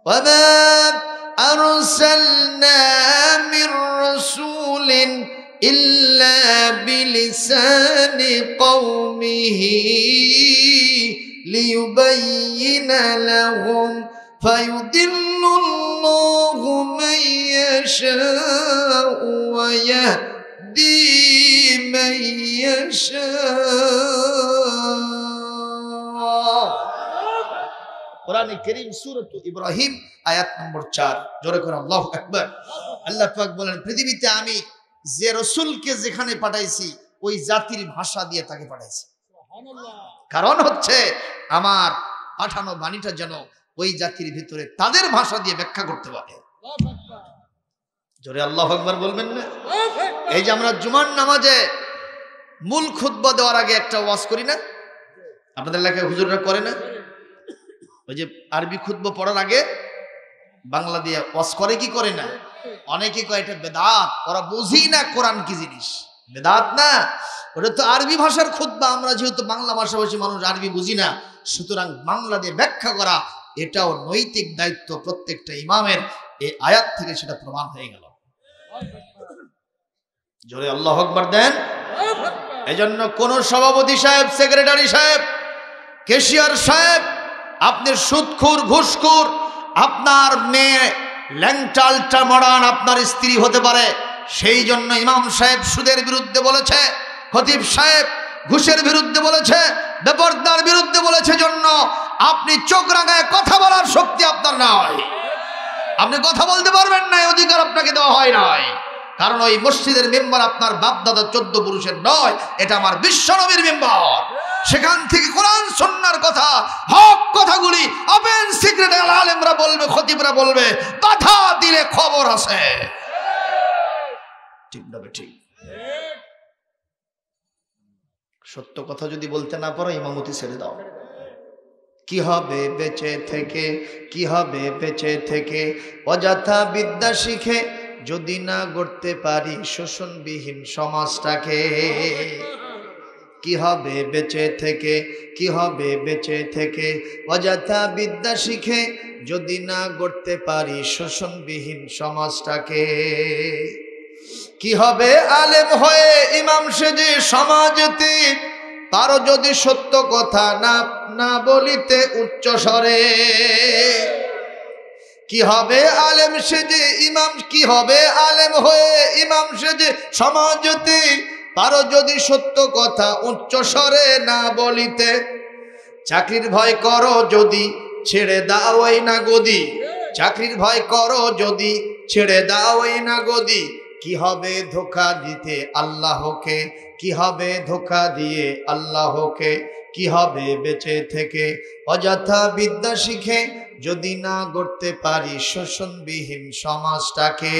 وما أرسلنا من رسول إلا بلسان قومه ليبين لهم فيضل الله من يشاء ويهدي من يشاء কোরআনে কারীম সূরা ইব্রাহিম আয়াত নম্বর 4 জোরে করে আল্লাহু আকবার। আল্লাহ পাক বলেন পৃথিবীতে আমি যে রাসূলকে যেখানে পাঠাইছি ওই জাতির ভাষা দিয়ে তাকে পাঠাইছি। সুবহানাল্লাহ। কারণ হচ্ছে আমার পাঠানো বাণীটা যেন ওই জাতির ভিতরে তাদের ভাষা দিয়ে ব্যাখ্যা করতে পারে। আল্লাহু আকবার। জোরে আল্লাহু আকবার বলবেন না? এই যে আমরা জুমার নামাজে মূল খুতবা দেওয়ার আগে একটা ওয়াজ করি না? আপনাদের এলাকায় হুজুররা করে না? ওই যে আরবি খুতবা পড়ার আগে বাংলা দিয়ে ওয়াজ করে কি করে না? অনেকে কয় এটা বেদাত, ওরা বুঝি না কোরআন কি জিনিস। বেদাত না, ওটা তো আরবি ভাষার খুতবা। আমরা যেহেতু বাংলা ভাষাভাষী মানুষ, আরবি বুঝি না, সুতরাং বাংলা দিয়ে ব্যাখ্যা করা এটাও নৈতিক দায়িত্ব প্রত্যেকটা ইমামের। এই আয়াত থেকে সেটা প্রমাণ হয়ে গেল। জোরে আল্লাহু আকবার দেন। এজন্য কোন সভাপতি সাহেব, সেক্রেটারি সাহেব, ক্যাশিয়ার সাহেব, আপনি সুদখোর, ঘুষখোর, আপনার মেয়ে ল্যাংটালটা মডার্ন আপনার স্ত্রী হতে পারে। সেই জন্য ইমাম সাহেব সুদের বিরুদ্ধে বলেছে, খতিব সাহেব ঘুষের বিরুদ্ধে বলেছে, বেপরদার বিরুদ্ধে বলেছে। জন্য আপনি চোখ রাঙায় কথা বলার শক্তি আপনার নাই, আপনি কথা বলতে পারবেন না, অধিকার আপনাকে দেওয়া হয় নাই। কারণ ওই মসজিদের মেম্বার আপনার বাপ দাদা 14 পুরুষের নয়, এটা আমার বিশ্বনবীর মেম্বার। সেখান থেকে কোরআন সুন্নাহর কথা, হক কথাগুলি ওপেন সিক্রেট আলেমরা বলবে, খতিবরা বলবে, কথা দিলে খবর আছে। ঠিক না? ঠিক। সত্য কথা যদি বলতে না পারো ইমামতি ছেড়ে দাও। কি হবে বেঁচে থেকে, কি হবে বেঁচে থেকে অযথা বিদ্যা শিখে যদি না গড়তে পারি শোষণবিহীন সমাজটাকে। কি হবে বেঁচে থেকে, কি হবে বেঁচে থেকে অযথা বিদ্যা শিখে যদি না গড়তে পারি শোষণবিহীন সমাজটাকে। কি হবে আলেম হয়ে ইমাম সেজে সমাজেতে তারও যদি সত্য কথা না বলিতে উচ্চ স্বরে। কি হবে আলেম সেজে ইমাম, কি হবে আলেম হয়ে ইমাম সেজে সমাজেতে তারও যদি সত্য কথা উচ্চ স্বরে না বলিতে। চাকরির ভয় করো যদি ছেড়ে দাও এই না গদি, চাকরির ভয় করো যদি ছেড়ে দাও এই না গদি। কি হবে ধোঁকা দিতে আল্লাহকে, কি হবে ধোঁকা দিয়ে আল্লাহকে। কি হবে বেঁচে থেকে অযথা বিদ্যা শিখে যদি না গড়তে পারি শোষণবিহীন সমাজটাকে।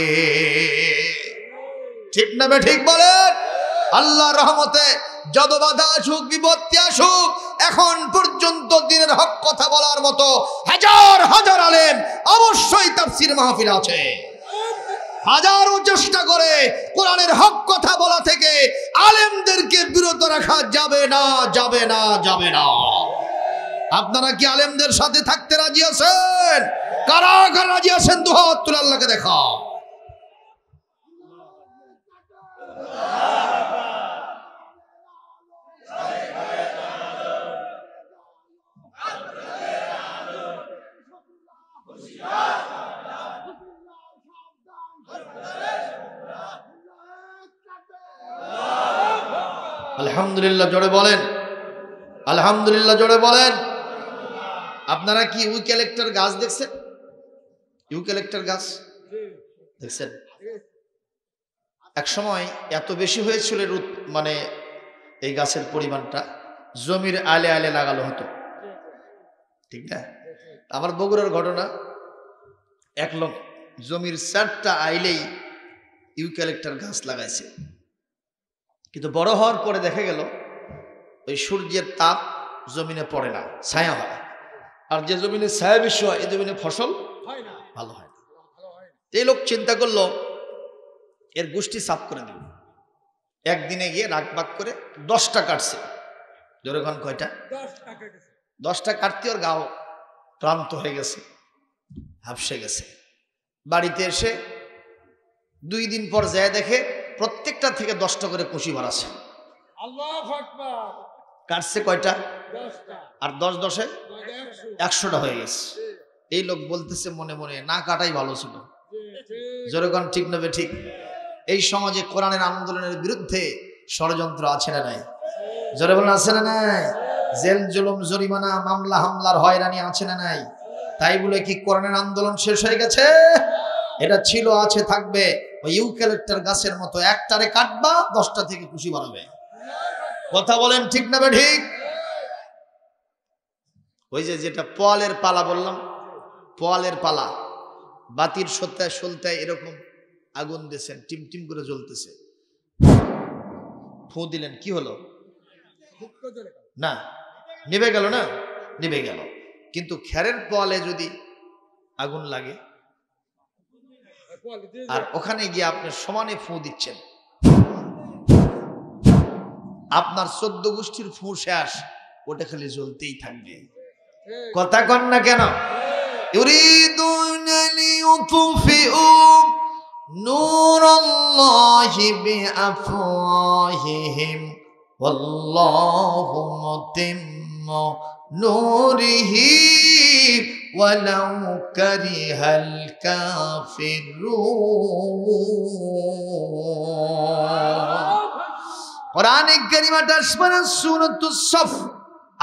ঠিক না বে ঠিক বলেন? আল্লাহর রহমতে যত বাধা আসুক, বিপত্তি আসুক, এখন পর্যন্ত দিনের হক কথা বলার মতো হাজার হাজার আলেম অবশ্যই তাফসীর মাহফিল আছে। হাজারো চেষ্টা করে কোরআনের হক কথা বলা থেকে আলেমদেরকে বিরত রাখা যাবে না, যাবে না, যাবে না। আপনারা কি আলেমদের সাথে থাকতে রাজি আছেন? কারা কারা রাজি আছেন? দুহাত তুলে আল্লাহকে দেখা। আলহামদুলিল্লাহ জোরে বলেন, আলহামদুলিল্লাহ জোরে বলেন। আপনারা কি ইউক্যালিপ্টাস গাছ দেখছেন? ইউক্যালিপ্টাস গাছ দেখছেন? এক সময় এত বেশি হয়েছিল, মানে এই গাছের পরিমাণটা জমির আলে আলে লাগানো হতো, ঠিক না? আমার বগুড়ার ঘটনা, এক লোক জমির 4টা আইলেই ইউক্যালিপ্টাস গাছ লাগাইছে। কিন্তু বড় হওয়ার পরে দেখা গেল ওই সূর্যের তাপ জমিনে পড়ে না, ছায়া হয়। আর যে জমিনে ছায়া বেশি হয় এই জমিনে ফসল ভালো হয় না। এই লোক চিন্তা করলো এর গোষ্ঠী সাফ করে দেব। একদিনে গিয়ে রাগবাগ করে 10টা কাটছে। জোরেখান কয়টা? 10টা কাটতে ওর গাও ক্লান্ত হয়ে গেছে। হাফসে গেছে। বাড়িতে এসে 2 দিন পর যায় দেখে প্রত্যেকটা থেকে 10টা করে কুশি বাড়াছে। আল্লাহু আকবার। কাটছে কয়টা? 10টা। আর 10 10-এ 100টা হয়ে গেছে। এই লোক বলতেছে মনে মনে, না কাটাই ভালো ছিল। জোরেগণ ঠিক নবে ঠিক। এই সমাজে কোরআনের আন্দোলনের বিরুদ্ধে ষড়যন্ত্র আছে না নাই? জোরে বলেন আছে না নাই? জেল জুলুম জরিমানা মামলা হামলার হয়রানি আছে না নাই? তাই বলে কি কোরআনের আন্দোলন শেষ হয়ে গেছে? এটা ছিল, আছে, থাকবে। ওই ইউক্যালিপটাস গাছের মতো, একটারে কাটবা 10টা থেকে খুশি বাড়াবে। কথা বলেন ঠিক না ঠিক? ওই যে যেটা পোয়ালের পালা বললাম, পোয়ালের পালা, বাতির সত্যায় সলতায় এরকম আগুন দিয়েছেন, টিম টিম করে জ্বলতেছে, ফু দিলেন, কি হলো? না, নিভে গেল না? নিভে গেল। কিন্তু খেরের পোয়ালে যদি আগুন লাগে আর ওখানে গিয়ে আপনি সমানে ফু দিচ্ছেন, আপনার 14 গোষ্ঠীর ফু শেষ, ওটা খালি জ্বলতেই থাকবে। কথা কন না কেন? ইউরিদুনা লিইউতফিউ নূরাল্লাহি বিআফওয়াহিহিম ওয়াল্লাহু মুতিম্মু নূরিহি ওয়ালাউ কারিহাল কাফিরুন। কোরআনে কারিমাটা শুনে সূরাতুস সফ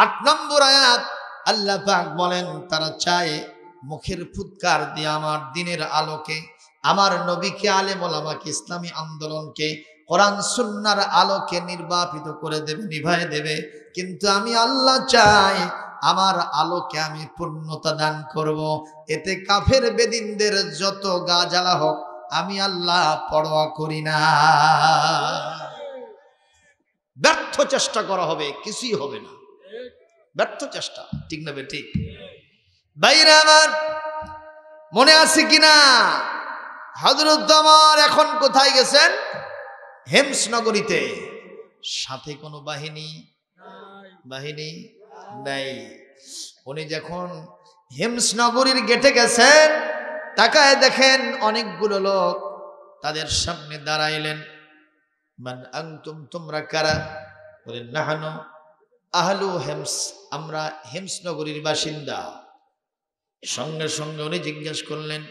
8 নম্বর আয়াত, আল্লাহ পাক বলেন তারা চায় মুখের ফুৎকার দিয়ে আমার দিনের আলোকে, আমার নবীকে, আলেম ওলামাকে, ইসলামী আন্দোলনকে, কোরআন সুন্নাহর আলোকে নির্বাপিত করে দেবে, নিভায় দেবে। কিন্তু আমি আল্লাহ চাই আমার আলোকে আমি পূর্ণতা দান করব। এতে কাফের বেদিনদের যত গা জ্বালা হোক আমি আল্লাহ পরোয়া করি না। ব্যর্থ চেষ্টা করা হবে, কিছুই হবে না। ব্যর্থ চেষ্টা, ঠিক না ঠিক? বাইরে আমার মনে আছে কিনা হযরত ওমর এখন কোথায় গেছেন? হেমস নগরীতে। সাথে কোনো বাহিনী নাই। উনি যখন হেমস নগরীর গেটে গেছেন, তাকায় দেখেন অনেকগুলো লোক তাদের সামনে দাঁড়াইলেন। মান আনতুম, তোমরা কারা? বলেন নাহানু আহলু হেমস, আমরা হেমস নগরীর বাসিন্দা। সঙ্গে সঙ্গে উনি জিজ্ঞেস করলেন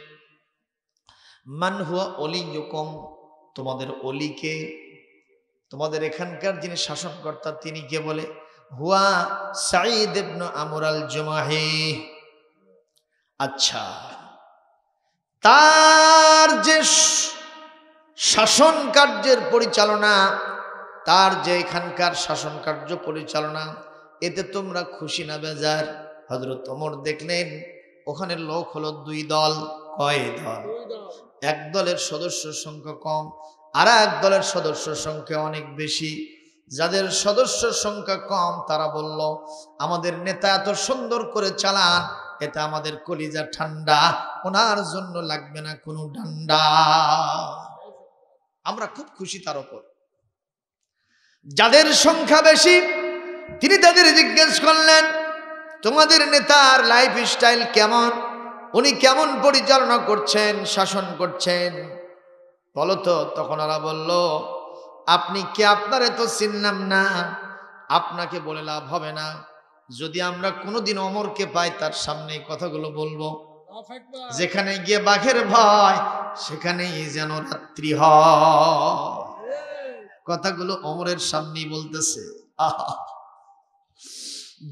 মান হুয়া ওলিয়ুকুম, তোমাদের অলিকে, তোমাদের এখানকার যিনি শাসনকর্তা তিনি কে? বলে হুয়া সাঈদ ইবনে আমর আল জুমাহি। আচ্ছা, তার যে শাসন কার্যের পরিচালনা, তার যে এখানকার শাসন কার্য পরিচালনা, এতে তোমরা খুশি না বেজার? হযরত ওমর দেখলেন ওখানে লোক হলো 2 দল। কয় দল? এক দলের সদস্য সংখ্যা কম, আর এক দলের সদস্য সংখ্যা অনেক বেশি। যাদের সদস্য সংখ্যা কম তারা বলল আমাদের নেতা এত সুন্দর করে চালান, এতে আমাদের কলিজা ঠান্ডা, ওনার জন্য লাগবে না কোনো ডান্ডা, আমরা খুব খুশি তার উপর। যাদের সংখ্যা বেশি তিনি তাদের জিজ্ঞেস করলেন তোমাদের নেতার লাইফ স্টাইল কেমন, উনি কেমন পরিচালনা করছেন, শাসন করছেন, বলো তো। তখন ওরা বলল আপনি কে? আপনারে তো চিনলাম না, আপনাকে বলে লাভ হবে না। যদি আমরা কোনোদিন ওমরকে পাই তার সামনে এই কথাগুলো বলবো। যেখানে গিয়ে বাঘের ভয় সেখানেই যেন রাত্রি হয়। কথাগুলো ওমরের সামনেই বলতেছে।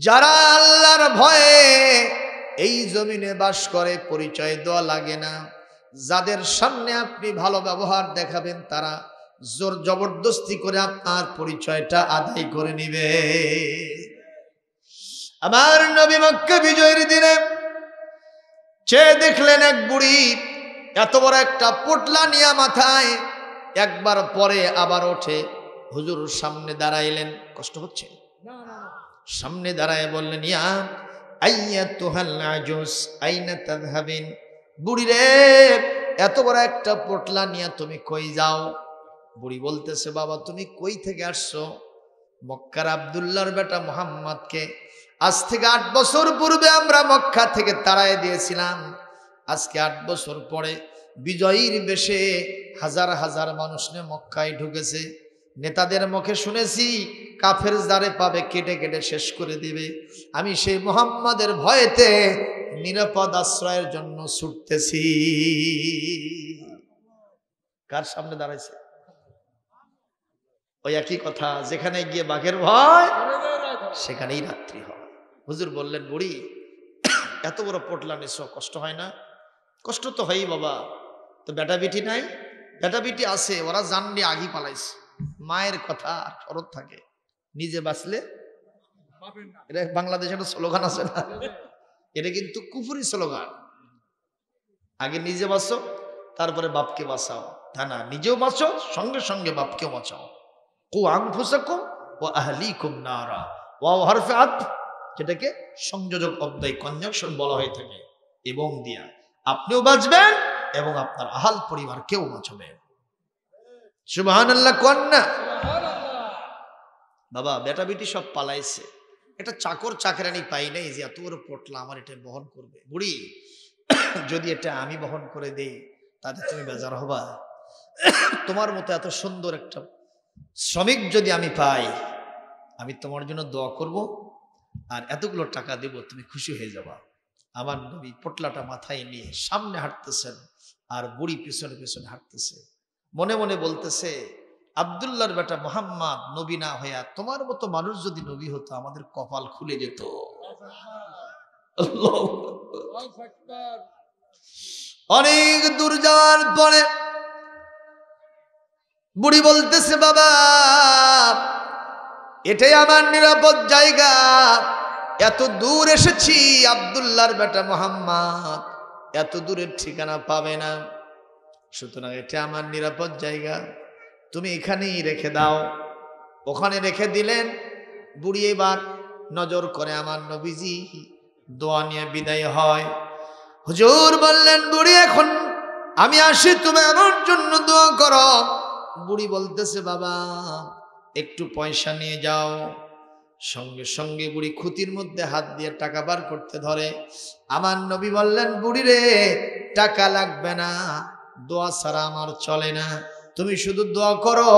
যারা আল্লাহর ভয়ে এই জমিনে বাস করে পরিচয় দেওয়া লাগে না, যাদের সামনে আপনি ভালো ব্যবহার দেখাবেন তারা জোর জবরদস্তি করে আপনার পরিচয়টা আদায় করে নিবে। আমার নবী মক্কা বিজয়ের দিনে চেয়ে দেখলেন এক বুড়ি এত বড় একটা পোটলা নিয়ে মাথায়, একবার পরে আবার ওঠে। হুজুর সামনে দাঁড়াইলেন, কষ্ট হচ্ছে, সামনে দাঁড়ায় বললেন ইয়া আইয়াতুহাল আজুস আইনা তাযহাবিন, বুড়ি রে এত বড় একটা পোটলা নিয়ে তুমি কই যাও? বুড়ি বলতেছে বাবা তুমি কই থেকে আসছো? মক্কার আব্দুল্লাহর বেটা মুহাম্মদকে আজ থেকে 8 বছর পূর্বে আমরা মক্কা থেকে তাড়ায় দিয়েছিলাম। আজকে 8 বছর পরে বিজয়ীর বেশে হাজার হাজার মানুষ নিয়ে মক্কায় ঢুকেছে। নেতাদের মুখে শুনেছি কাফের যারে পাবে কেটে কেটে শেষ করে দিবে। আমি সেই মুহাম্মাদের ভয়েতে নিরাপদ আশ্রয়ের জন্য ছুটতেছি। কার সামনে দাঁড়াইছে? ওই একই কথা, যেখানে গিয়ে বাঘের ভয় সেখানেই রাত্রি হয়। হুজুর বললেন, বুড়ি এত বড় পোটলা নিছো, কষ্ট হয় না? কষ্ট তো হয়ই বাবা, তো বেটা বেটি নাই? বেটা বেটি আছে, ওরা জানলে আগি পালাইছে। মায়ের কথা আর ফরত থাকে, নিজে বাঁচলে। এটা বাংলাদেশে একটা স্লোগান আছে না, এটা কিন্তু কুফরি স্লোগান। আগে নিজে বাঁচো, তারপরে বাপকে বাঁচাও। তা না, নিজেও বাঁচো, সঙ্গে সঙ্গে বাপকেও বাঁচাও। কু আনফুসাকুম ওয়া আহলিকুম নারা। ওয়াও হরফে আতফ, যেটাকে সংযোজক অব্যয় কনজাংশন বলা হয়ে থাকে, এবং দিয়া আপনিও বাঁচবেন এবং আপনার আহাল পরিবারকেও বাঁচাবেন। সুবহানাল্লাহ কন্যা। বাবা বেটা বেটি সব পালাইছে, এটা চাকর চাকরানি পাই নাই যে এত বড় পোটলা আমার এটা বহন করবে। বুড়ি যদি এটা আমি বহন করে দেই তাতে তুমি বেজার হবা? তোমার মতো এত সুন্দর একটা শ্রমিক যদি আমি পাই, আমি তোমার জন্য দোয়া করব আর এতগুলো টাকা দেব, তুমি খুশি হয়ে যাবা। আমার নবী পোটলাটা মাথায় নিয়ে সামনে হাঁটতেছেন আর বুড়ি পিছনে পিছনে হাঁটতেছে। মনে মনে বলতেছে, আব্দুল্লাহর বেটা মুহাম্মদ নবী না হইয়া তোমার মতো মানুষ যদি নবী হতো, আমাদের কপাল খুলে যেত। অনেক দূর যাওয়ার পরে বুড়ি বলতেছে, বাবা এটাই আমার নিরাপদ জায়গা, এত দূর এসেছি, আব্দুল্লাহর বেটা মুহাম্মদ এত দূরের ঠিকানা পাবে না, সুতরাং এটা আমার নিরাপদ জায়গা, তুমি এখানেই রেখে দাও। ওখানে রেখে দিলেন। বুড়ি এবার নজর করে আমার নবীজি, দোয়া নিয়ে বিদায় হয়। হুজুর বললেন, বুড়ি এখন আমি আসি, তুমি আমার জন্য দোয়া করো। বুড়ি বলতেছে, বাবা একটু পয়সা নিয়ে যাও। সঙ্গে সঙ্গে বুড়ি খুঁতির মধ্যে হাত দিয়ে টাকা বার করতে ধরে। আমার নবী বললেন, বুড়ি রে টাকা লাগবে না, দোয়া ছাড়া আমার চলে না, তুমি শুধু দোয়া করো,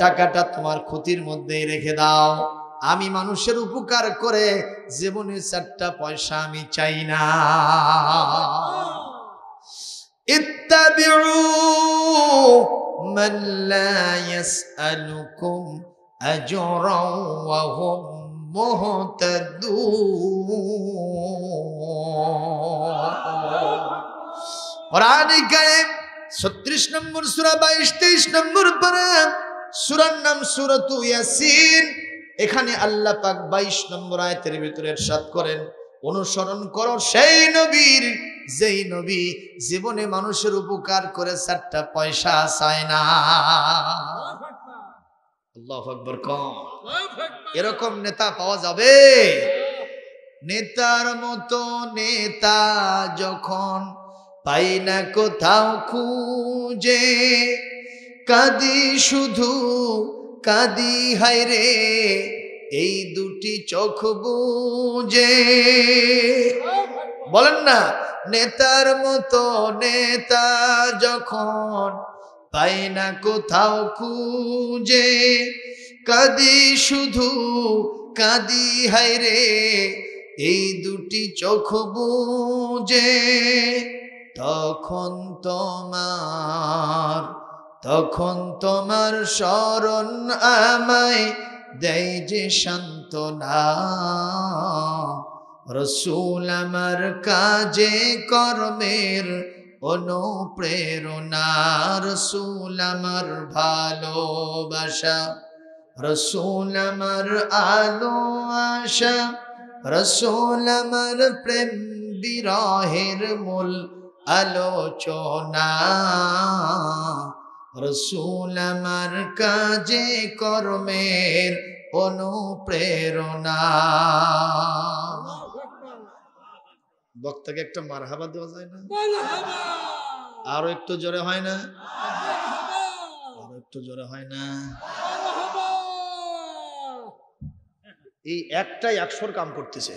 টাকাটা তোমার খুঁতির মধ্যেই রেখে দাও। আমি মানুষের উপকার করে জীবনে 4টা পয়সা আমি চাই না। ইত্তাবিউ মান লা ইয়াসআলুকুম আজরাও ওয়া হুম মুহতাদুন। কোরআনে কারীম 36 নম্বর সূরা 22-23 নম্বর পারা, সূরার নাম সূরাতু ইয়াসিন। এখানে আল্লাহ পাক 22 নম্বর আয়াতের ভিতরে ইরশাদ করেন, অনুসরণ করো সেই নবীর যেই নবী জীবনে মানুষের উপকার করে 4টা পয়সা চায় না। আল্লাহু আকবার কম। এরকম নেতা পাওয়া যাবে? নেতার মতো নেতা যখন পাই না কোথাও খুঁজে, কাঁদি শুধু কাঁদি হায় রে এই দুটি চোখ বুজে। বলেন না, নেতার মতো নেতা যখন পাই না কোথাও খুঁজে, কাঁদি শুধু কাঁদি হায় রে এই দুটি চোখ বুজে। তখন তোমার শরণ আমায় দেয় যে সান্ত্বনা, রসূল আমার কাজে কর্মের অনুপ্রেরণা, রসূল আমার ভালোবাসা, রসূল আমার আলো আশা, রসূল আমার প্রেম বিরহের মূল আলোচনা, রসূল আমার কাজে কর্মের অনুপ্রেরণা। বক্তাকে একটা মারহাবা দেওয়া যায় না? আরো একটু জোরে হয় না? আরো একটু জোরে হয় না? এই একটাই 100 কাম করতেছে,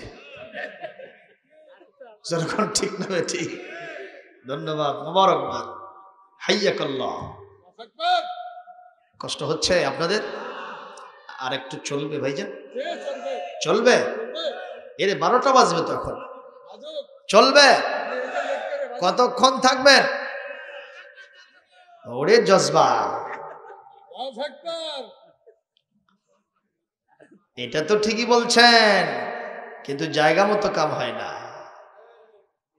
যখন ঠিক না ঠিক ধন্যবাদ, মোবারকবাদ, হাইয়াকাল্লাহ। আল্লাহু আকবার। কষ্ট হচ্ছে আপনাদের? আর একটু চলবে ভাইজান? কে চলবে? চলবে? চলবে। এরে 12টা বাজবে তো এখন। আজব। চলবে? আপনি এটা লেট করে বাজে। কতক্ষণ থাকবেন? ওরে জজবা, আল্লাহু আকবার। এটা তো ঠিকই বলছেন, কিন্তু জায়গা মতো কাম হয় না।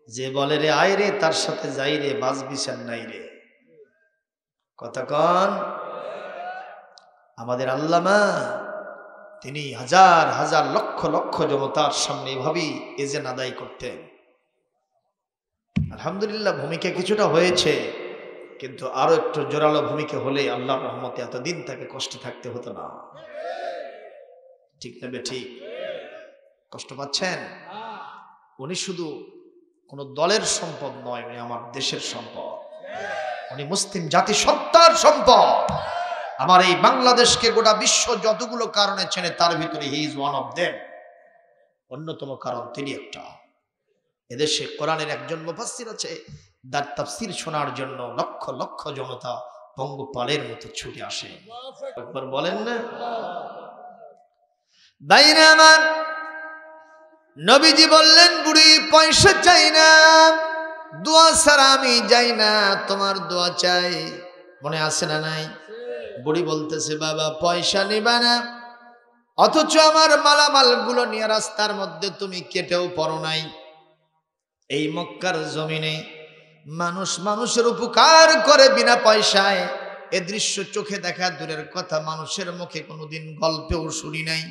যে বলে রে আয় রে তার সাথে যাই রে, বাজবি নাই রে। কতক্ষণ? আমাদের আল্লামা তিনি হাজার হাজার লক্ষ লক্ষ জনতার সামনে এভাবেই এজেন আদায় করতেন। আলহামদুলিল্লাহ ভূমিকা কিছুটা হয়েছে, কিন্তু আরো একটু জোরালো ভূমিকা হলে আল্লাহর রহমতে এতদিন তাকে কষ্ট থাকতে হতো না। ঠিক না ঠিক? কষ্ট পাচ্ছেন? উনি শুধু কোন দলের সম্পদ নয়, উনি আমার দেশের সম্পদ। উনি মুসলিম জাতি সত্তার সম্পদ। আমার এই বাংলাদেশকে গোটা বিশ্ব যতগুলো কারণে চেনে তার ভিতরে he is one of them. অন্যতম কারণ তিনি একটা। এদেশে কোরআনের একজন মুফাসসির আছে, তার তাফসীর শোনার জন্য লক্ষ লক্ষ জনতা পঙ্গপালের মতো ছুটে আসে। একবার বলেন না? বাইরে আমার নবীজি বললেন, বুড়ি পয়সা চাই না, দোয়া ছাড়া আমি যাই না, তোমার দোয়া চাই। মনে আছে না নাই? বুড়ি বলতেছে, বাবা পয়সা নিবা না, অথচ আমার মালামাল গুলো নিয়ে রাস্তার মধ্যে তুমি কেটেও পড়ো নাই। এই মক্কার জমিনে মানুষ মানুষের উপকার করে বিনা পয়সায়, এ দৃশ্য চোখে দেখা দূরের কথা, মানুষের মুখে কোনোদিন গল্পেও শুনি নাই।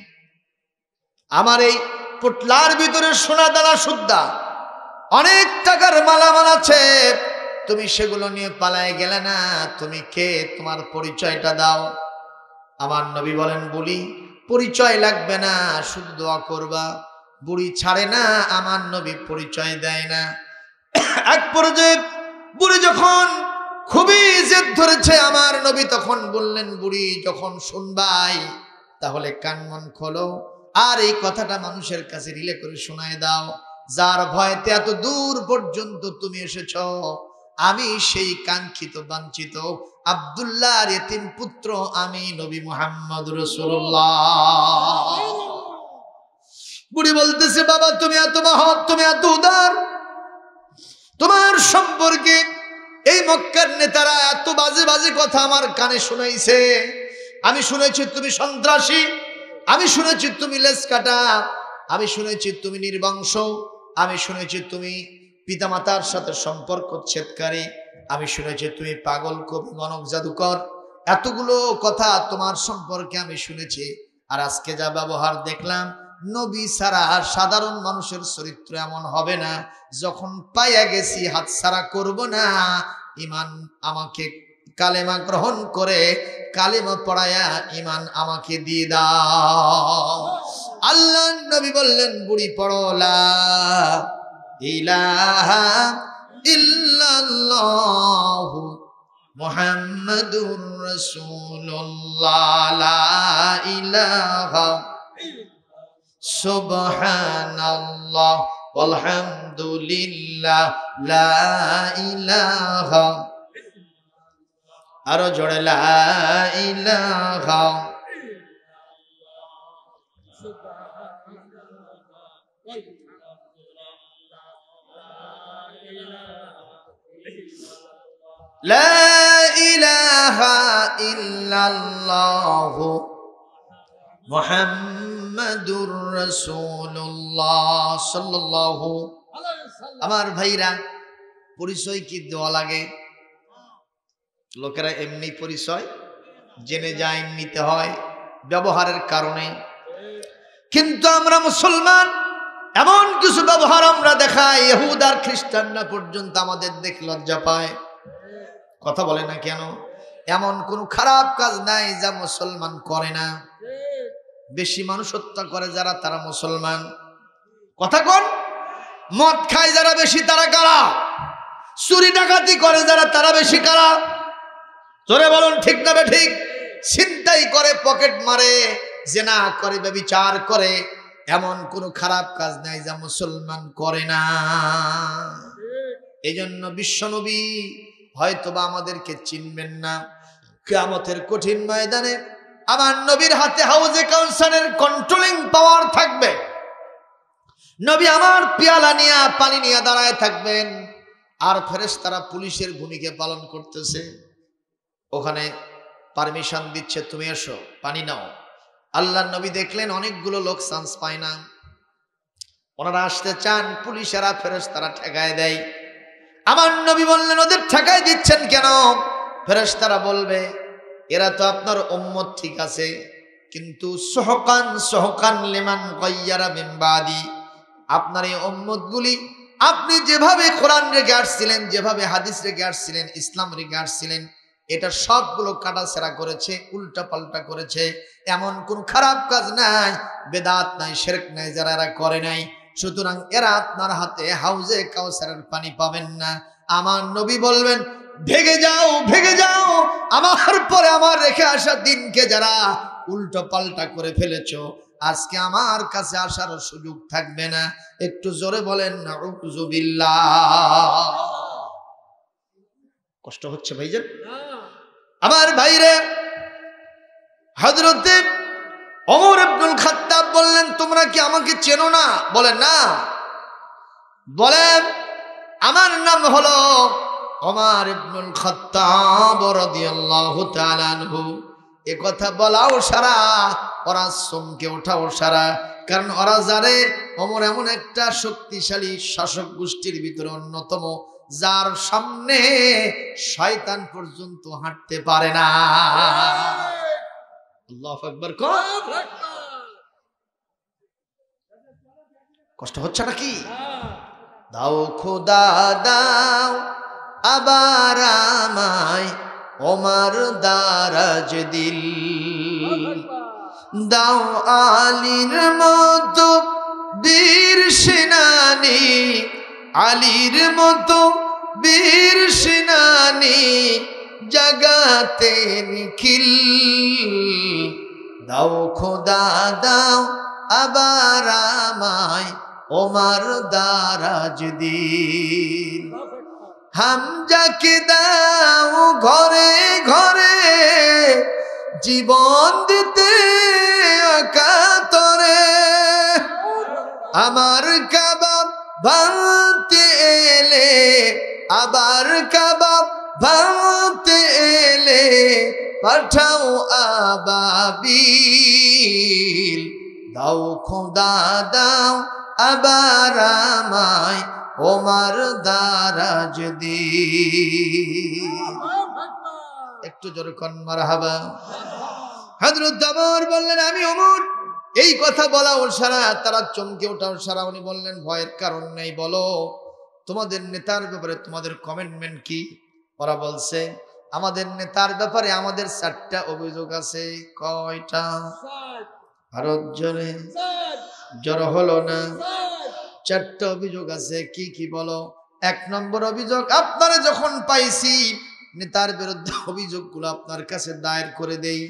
আমার এই পোটলার ভিতরে সোনা দানা সুদ্ধা অনেক টাকার মালামাল আছে, তুমি সেগুলো নিয়ে পালায় গেলে না। তুমি কে? তোমার পরিচয়টা দাও। আমার নবী বলেন, বুড়ি পরিচয় লাগবে না, শুধু দোয়া করবা। বুড়ি ছাড়ে না, আমার নবী পরিচয় দেয় না। এক পর্যায়ে বুড়ি যখন খুবই জেদ ধরেছে, আমার নবী তখন বললেন, বুড়ি যখন শুনবাই তাহলে কান মন খোলো, আর এই কথাটা মানুষের কাছে রিলে করে শোনায় দাও। যার ভয়তে এত দূর পর্যন্ত তুমি এসেছ, আমি সেই কাঙ্ক্ষিত বাঞ্ছিত আব্দুল্লাহর এতিম পুত্র, আমি নবী মুহাম্মদ রাসূলুল্লাহ। বুড়ি বলতেছে, বাবা তুমি এত মহৎ, তুমি এত উদার, তোমার সম্পর্কে এই মক্কার নেতারা এত বাজে বাজে কথা আমার কানে শুনাইছে। আমি শুনেছি তুমি সন্ত্রাসী, আমি শুনেছি তুমি লেজ কাটা, আমি শুনেছি তুমি নির্বংশ, আমি শুনেছি তুমি পিতামাতার সাথে সম্পর্ক ছেদকারী, আমি শুনেছি তুমি পাগল, কবি, গণক, জাদুকর। এতগুলো কথা তোমার সম্পর্কে আমি শুনেছি। আর আজকে যা ব্যবহার দেখলাম, নবী ছাড়া সাধারণ মানুষের চরিত্র এমন হবে না। যখন পাইয়া গেছি হাত ছাড়া করব না। ইমান আমাকে কালেমা গ্রহণ করে কালেমা পড়ায়া ইমান আমাকে দিয়ে দাও। আল্লাহ নবী বললেন, বুড়ি পড়ো লা ইলাহা ইল্লাল্লাহু মুহাম্মাদুর রাসূলুল্লাহ, লা ইলাহা সুবহানাল্লাহ আলহামদুলিল্লাহ, লা ইলাহা, আরো জোরে লা ইলাহা, লা ইলাহা ইল্লাল্লাহ মুহাম্মাদুর রাসূলুল্লাহ সাল্লাল্লাহু। আমার ভাইরা, পরিচয় কি দেওয়া লাগে? লোকেরা এমনি পরিচয় জেনে যায়, নিতে হয় ব্যবহারের কারণে। কিন্তু আমরা মুসলমান, এমন কিছু ব্যবহার আমরা দেখাই, ইহুদ আর খ্রিস্টানরা পর্যন্ত আমাদের দেখে লজ্জা পায়। কথা বলে না কেন? এমন কোন খারাপ কাজ নাই যা মুসলমান করে না। বেশি মানুষ হত্যা করে যারা, তারা মুসলমান। কথা কোন? মদ খায় যারা বেশি, তারা কারা? চুরি ডাকাতি করে যারা, তারা বেশি কারা? জোরে বলুন ঠিক না বেঠিক? ছিনতাই করে, পকেট মারে, জিনা করে, ব্যভিচার করে, এমন কোন খারাপ কাজ নাই যা মুসলমান করে না। এই জন্য বিশ্বনবী হয়তোবা আমাদেরকে চিনবেন না। কিয়ামতের কঠিন ময়দানে আমার নবীর হাতে হাউজে কাউসারের কন্ট্রোলিং পাওয়ার থাকবে। নবী আমার পেয়ালা নিয়ে পানি নিয়ে দাঁড়ায় থাকবেন, আর ফেরেশতারা পুলিশের ভূমিকা পালন করতেছে। ওখানে পারমিশন দিচ্ছে, তুমি এসো পানি নাও। আল্লাহর নবী দেখলেন অনেকগুলো লোক চান্স পায় না, ওনারা আসতে চান, পুলিশেরা ফেরেশতারা ঠেকায় দেয়। আমার নবী বললেন, ওদের ঠেকায় দিচ্ছেন কেন? ফেরেশতারা বলবে, এরা তো আপনার উম্মত ঠিক আছে, কিন্তু সহকান সহকান লিমান গায়্যারা মিন বাদি, আপনার এই উম্মতগুলি আপনি যেভাবে কোরআন রেখে আসছিলেন, যেভাবে হাদিস রেখে আসছিলেন, ইসলাম রেখে আসছিলেন, এটা সবগুলো কাটাছেড়া করেছে, উল্টা পাল্টা করেছে। এমন কোন খারাপ কাজ নাই, বেদাত নাই, শিরক নাই যারা এরা করে নাই। সুতরাং এরা আপনার হাতে হাউজে কাউসারের পানি পাবেন না। আমার নবী বলবেন, ভেগে যাও, ভেগে যাও, আমার পরে আমার রেখে আসা দিনকে যারা উল্টো পাল্টা করে ফেলেছো, আজকে আমার কাছে আসার সুযোগ থাকবে না। একটু জোরে বলেন নাউযুবিল্লাহ। কষ্ট হচ্ছে ভাইজান? আমার ভাইরে, হযরতে ওমর ইবনুল খাত্তাব বললেন, তোমরা কি আমাকে চেনো না? বলেন না। বলেন, আমার নাম হলো ওমর ইবনুল খাত্তাব রাদিয়াল্লাহু তাআলা আনহু। এ কথা বলাও সারা, ওরা চমকে ওঠাও সারা, কারণ ওরা জানে ওমর এমন একটা শক্তিশালী শাসক গোষ্ঠীর ভিতরে অন্যতম, যার সামনে শয়তান পর্যন্ত হাঁটতে পারে না। আল্লাহু আকবার। কষ্ট হচ্ছে নাকি? দাও খোদা দাও আবার আমায় ওমর দারাজ দিল, দাও আলীর মতো বীর সেনানী, আলীর মতো বীর সেনানী জাগাতে নিখিল, দাও খোদা দাও আবার আমায় ওমর দারাজ দিল, হামজাকে দাও ঘরে ঘরে জীবন দিতে কাতরে, আমার কাবাব ভাঙতে এলে, আবার কাবাব ভাঙতে এলে পাঠাও আবাবিল, দাও খোদা দাও আবার আমায় ওমর দারাজ দিল। একটু জোরে কোন মারহাবা। হযরত ওমর বললেন, আমি ওমর। এই কথা বলা ওর সারা, তারা চমকে ওঠাও সারা। উনি বললেন, ভয়ের কারণ নেই, বলো তোমাদের নেতার ব্যাপারে তোমাদের কমিটমেন্ট কি? ওরা বলছে, আমাদের নেতার ব্যাপারে আমাদের 4টা অভিযোগ আছে। কয়টা? আরো জোরে, জড়ো হলো না। 4টা অভিযোগ আছে। কি কি বলো? 1 নম্বর অভিযোগ, আপনারা যখন পাইছি নেতার বিরুদ্ধে অভিযোগগুলো আপনার কাছে দায়ের করে দেই,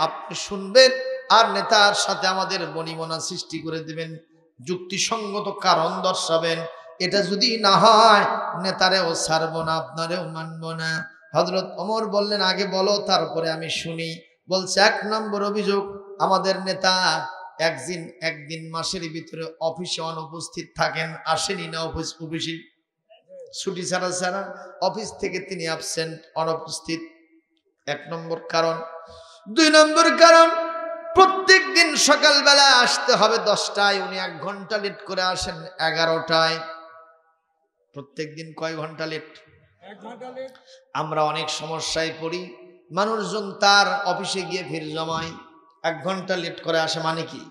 আপনি শুনবেন আর নেতার সাথে আমাদের বনিবনা সৃষ্টি করে দিবেন, যুক্তিসঙ্গত কারণ দর্শাবেন। এটা যদি না হয় নেতারেও ছাড়বো না, আপনারেও মানবো না। হযরত ওমর বললেন, আগে বলো তারপরে আমি শুনি। বলছে, 1 নম্বর অভিযোগ, আমাদের নেতা একদিন মাসের ভিতরে অফিসে অনুপস্থিত থাকেন, আসেনি না অফিসে, ছুটি ছাড়া ছাড়া অফিস থেকে তিনি অ্যাবসেন্ট, অনুপস্থিত। 1 নম্বর কারণ। 2 নম্বর কারণ, প্রত্যেক দিন সকালবেলা আসতে হবে 10টায়, উনি 1 ঘন্টা লেট করে আসেন 11টায়। প্রত্যেক দিন কয় ঘন্টা লেট? 1 ঘন্টা লেট। আমরা অনেক সমস্যায় পড়ি, মানুষজন তার অফিসে গিয়ে ভিড় জমায়, 1 ঘন্টা লেট করে আসে, মানে কি?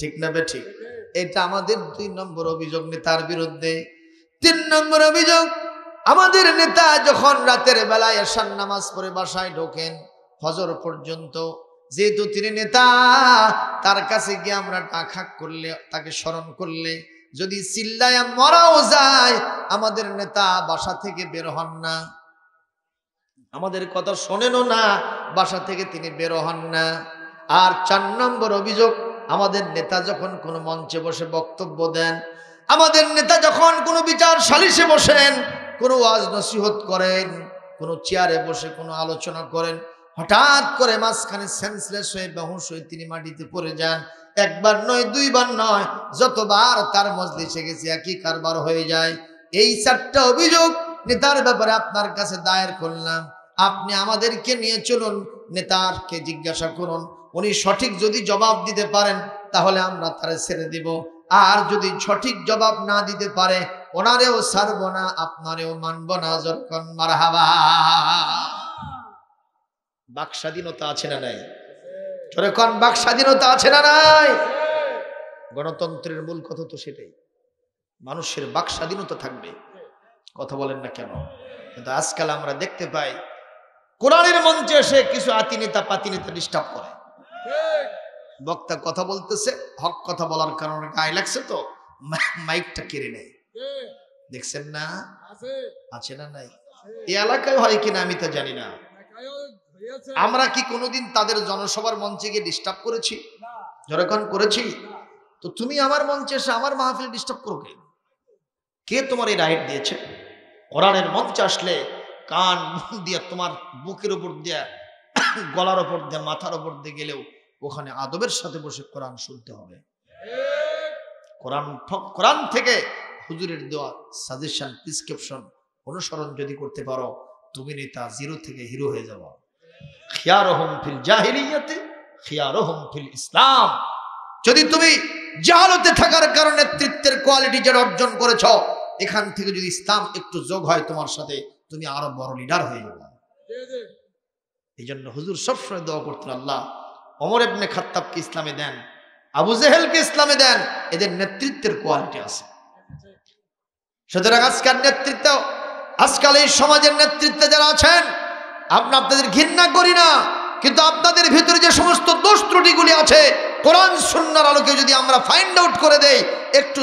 ঠিক না বে ঠিক? এটা আমাদের 2 নম্বর অভিযোগ নেতার বিরুদ্ধে। 3 নম্বর অভিযোগ, আমাদের নেতা যখন রাতের বেলায় এশার নামাজ পড়ে বাসায় ঢোকেন ফজর পর্যন্ত, যেহেতু তিনি নেতা, তার কাছে গিয়ে আমরা ডাক করলে, তাকে স্মরণ করলে যদি চিল্লায় মরাও যায়, আমাদের নেতা বাসা থেকে বের হন না, আমাদের কথা শোনেনও না, বাসা থেকে তিনি বের হন না। আর 4 নম্বর অভিযোগ, আমাদের নেতা যখন কোনো মঞ্চে বসে বক্তব্য দেন, আমাদের নেতা যখন কোনো বিচার সালিশে বসেন, কোনো ওয়াজ নসিহত করেন, কোনো চেয়ারে বসে কোনো আলোচনা করেন, হঠাৎ করে মাঝখানে সেন্সলেস হয়ে বেহুশ হয়ে তিনি মাটিতে পড়ে যান। একবার নয়, দুইবার নয়, যতবার তার মজলিসে গেছে একই কারবার হয়ে যায়। এই 4টা অভিযোগ নেতার ব্যাপারে আপনার কাছে দায়ের করলাম। আপনি আমাদেরকে নিয়ে চলুন, নেতারকে জিজ্ঞাসা করুন, উনি সঠিক যদি জবাব দিতে পারেন তাহলে আমরা তারে ছেড়ে দিব, আর যদি সঠিক জবাব না দিতে পারে ওনারেও ছাড়বো না, আপনারেও মানবো না। যখন মারহাবা। বাক স্বাধীনতা আছে না নাই? যখন বাক স্বাধীনতা আছে না নাই? গণতন্ত্রের মূল কথা তো সেটাই, মানুষের বাক স্বাধীনতা থাকবে। কথা বলেন না কেন? কিন্তু আজকাল আমরা দেখতে পাই কোরআনের মঞ্চে এসে কিছু আতি নেতা পাতি নেতা ডিস্টার্ব করে। বক্তা কথা বলতেছে, হক কথা বলার কারণে গায়ে লাগছে তো মাইকটা কেড়ে নেয়। দেখছেন না? আছে না নাই? এই এলাকায় হয় কিনা আমি তো জানি না। আমরা কি কোনোদিন তাদের জনসভার মঞ্চে গিয়ে ডিস্টার্ব করেছি? যখন করেছি তো তুমি আমার মঞ্চে এসে আমার মাহফিল ডিস্টার্ব করো কে? কে তোমার এই রাইট দিয়েছে? কোরআনের মঞ্চে আসলে কান দিয়ে তোমার বুকের উপর দিয়ে, গলার উপর দিয়ে, মাথার উপর দিয়ে গেলেও ওখানে আদবের সাথে বসে কোরআন শুনতে হবে। কোরআন থেকে হুজুরের দেওয়া সাজেশন, প্রেসক্রিপশন অনুসরণ যদি করতে পারো, তুমি নেতা জিরো থেকে হিরো হয়ে যাবো। খিয়ারুহুম ফিল জাহিলিয়াতি খিয়ারুহুম ফিল ইসলাম। যদি তুমি জাহালতে থাকার কারণে নেতৃত্বের কোয়ালিটি যেটা অর্জন করেছ, এখান থেকে যদি ইসলাম একটু যোগ হয় তোমার সাথে, তুমি আরো বড় লিডার হয়ে যাবে। এই জন্য হুজুর সবসময় দোয়া করতেন, আল্লাহ ওমর ইবনে খাত্তাবকে ইসলামে দেন, আবু জেহেলকে ইসলামে দেন, এদের নেতৃত্বের কোয়ালিটি আছে। সুতরাং আজকাল নেতৃত্ব, আজকাল এই সমাজের নেতৃত্বে যারা আছেন, আপনাদের ঘৃণা করি না, কিন্তু আপনাদের ভিতরে যে সমস্ত দোষ ত্রুটিগুলি আছে, কোরআন সুন্নাহর আলোকে যদি আমরা ফাইন্ড আউট করে দেই, একটু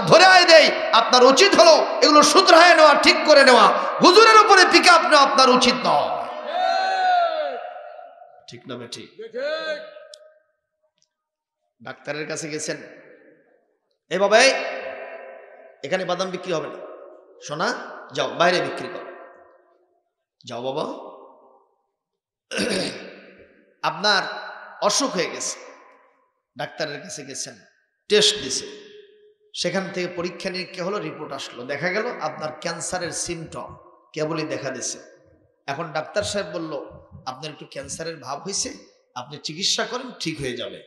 ধরে আয় দেই, আপনার উচিত হলো এগুলো শুধরায় নেওয়া, ঠিক করে নেওয়া। হুজুরের উপরে পিক আপ নেওয়া আপনার উচিত নয়। ঠিক না ঠিক? ডাক্তারের কাছে গেছেন, এ বাবা এখানে বাদাম বিক্রি হবে না, সোনা যাও বাইরে বিক্রি করো, যাও বাবা। আপনার অসুখ হয়ে গেছে, ডাক্তারের কাছে গেছেন, টেস্ট দিছে, সেখান থেকে পরীক্ষা নিরীক্ষা হলো, রিপোর্ট আসলো, দেখা গেল আপনার ক্যান্সারের সিমটম কেবলই দেখা দিছে। এখন ডাক্তার সাহেব বলল, আপনার একটু ক্যান্সারের ভাব হয়েছে, আপনি চিকিৎসা করেন, ঠিক হয়ে যাবে।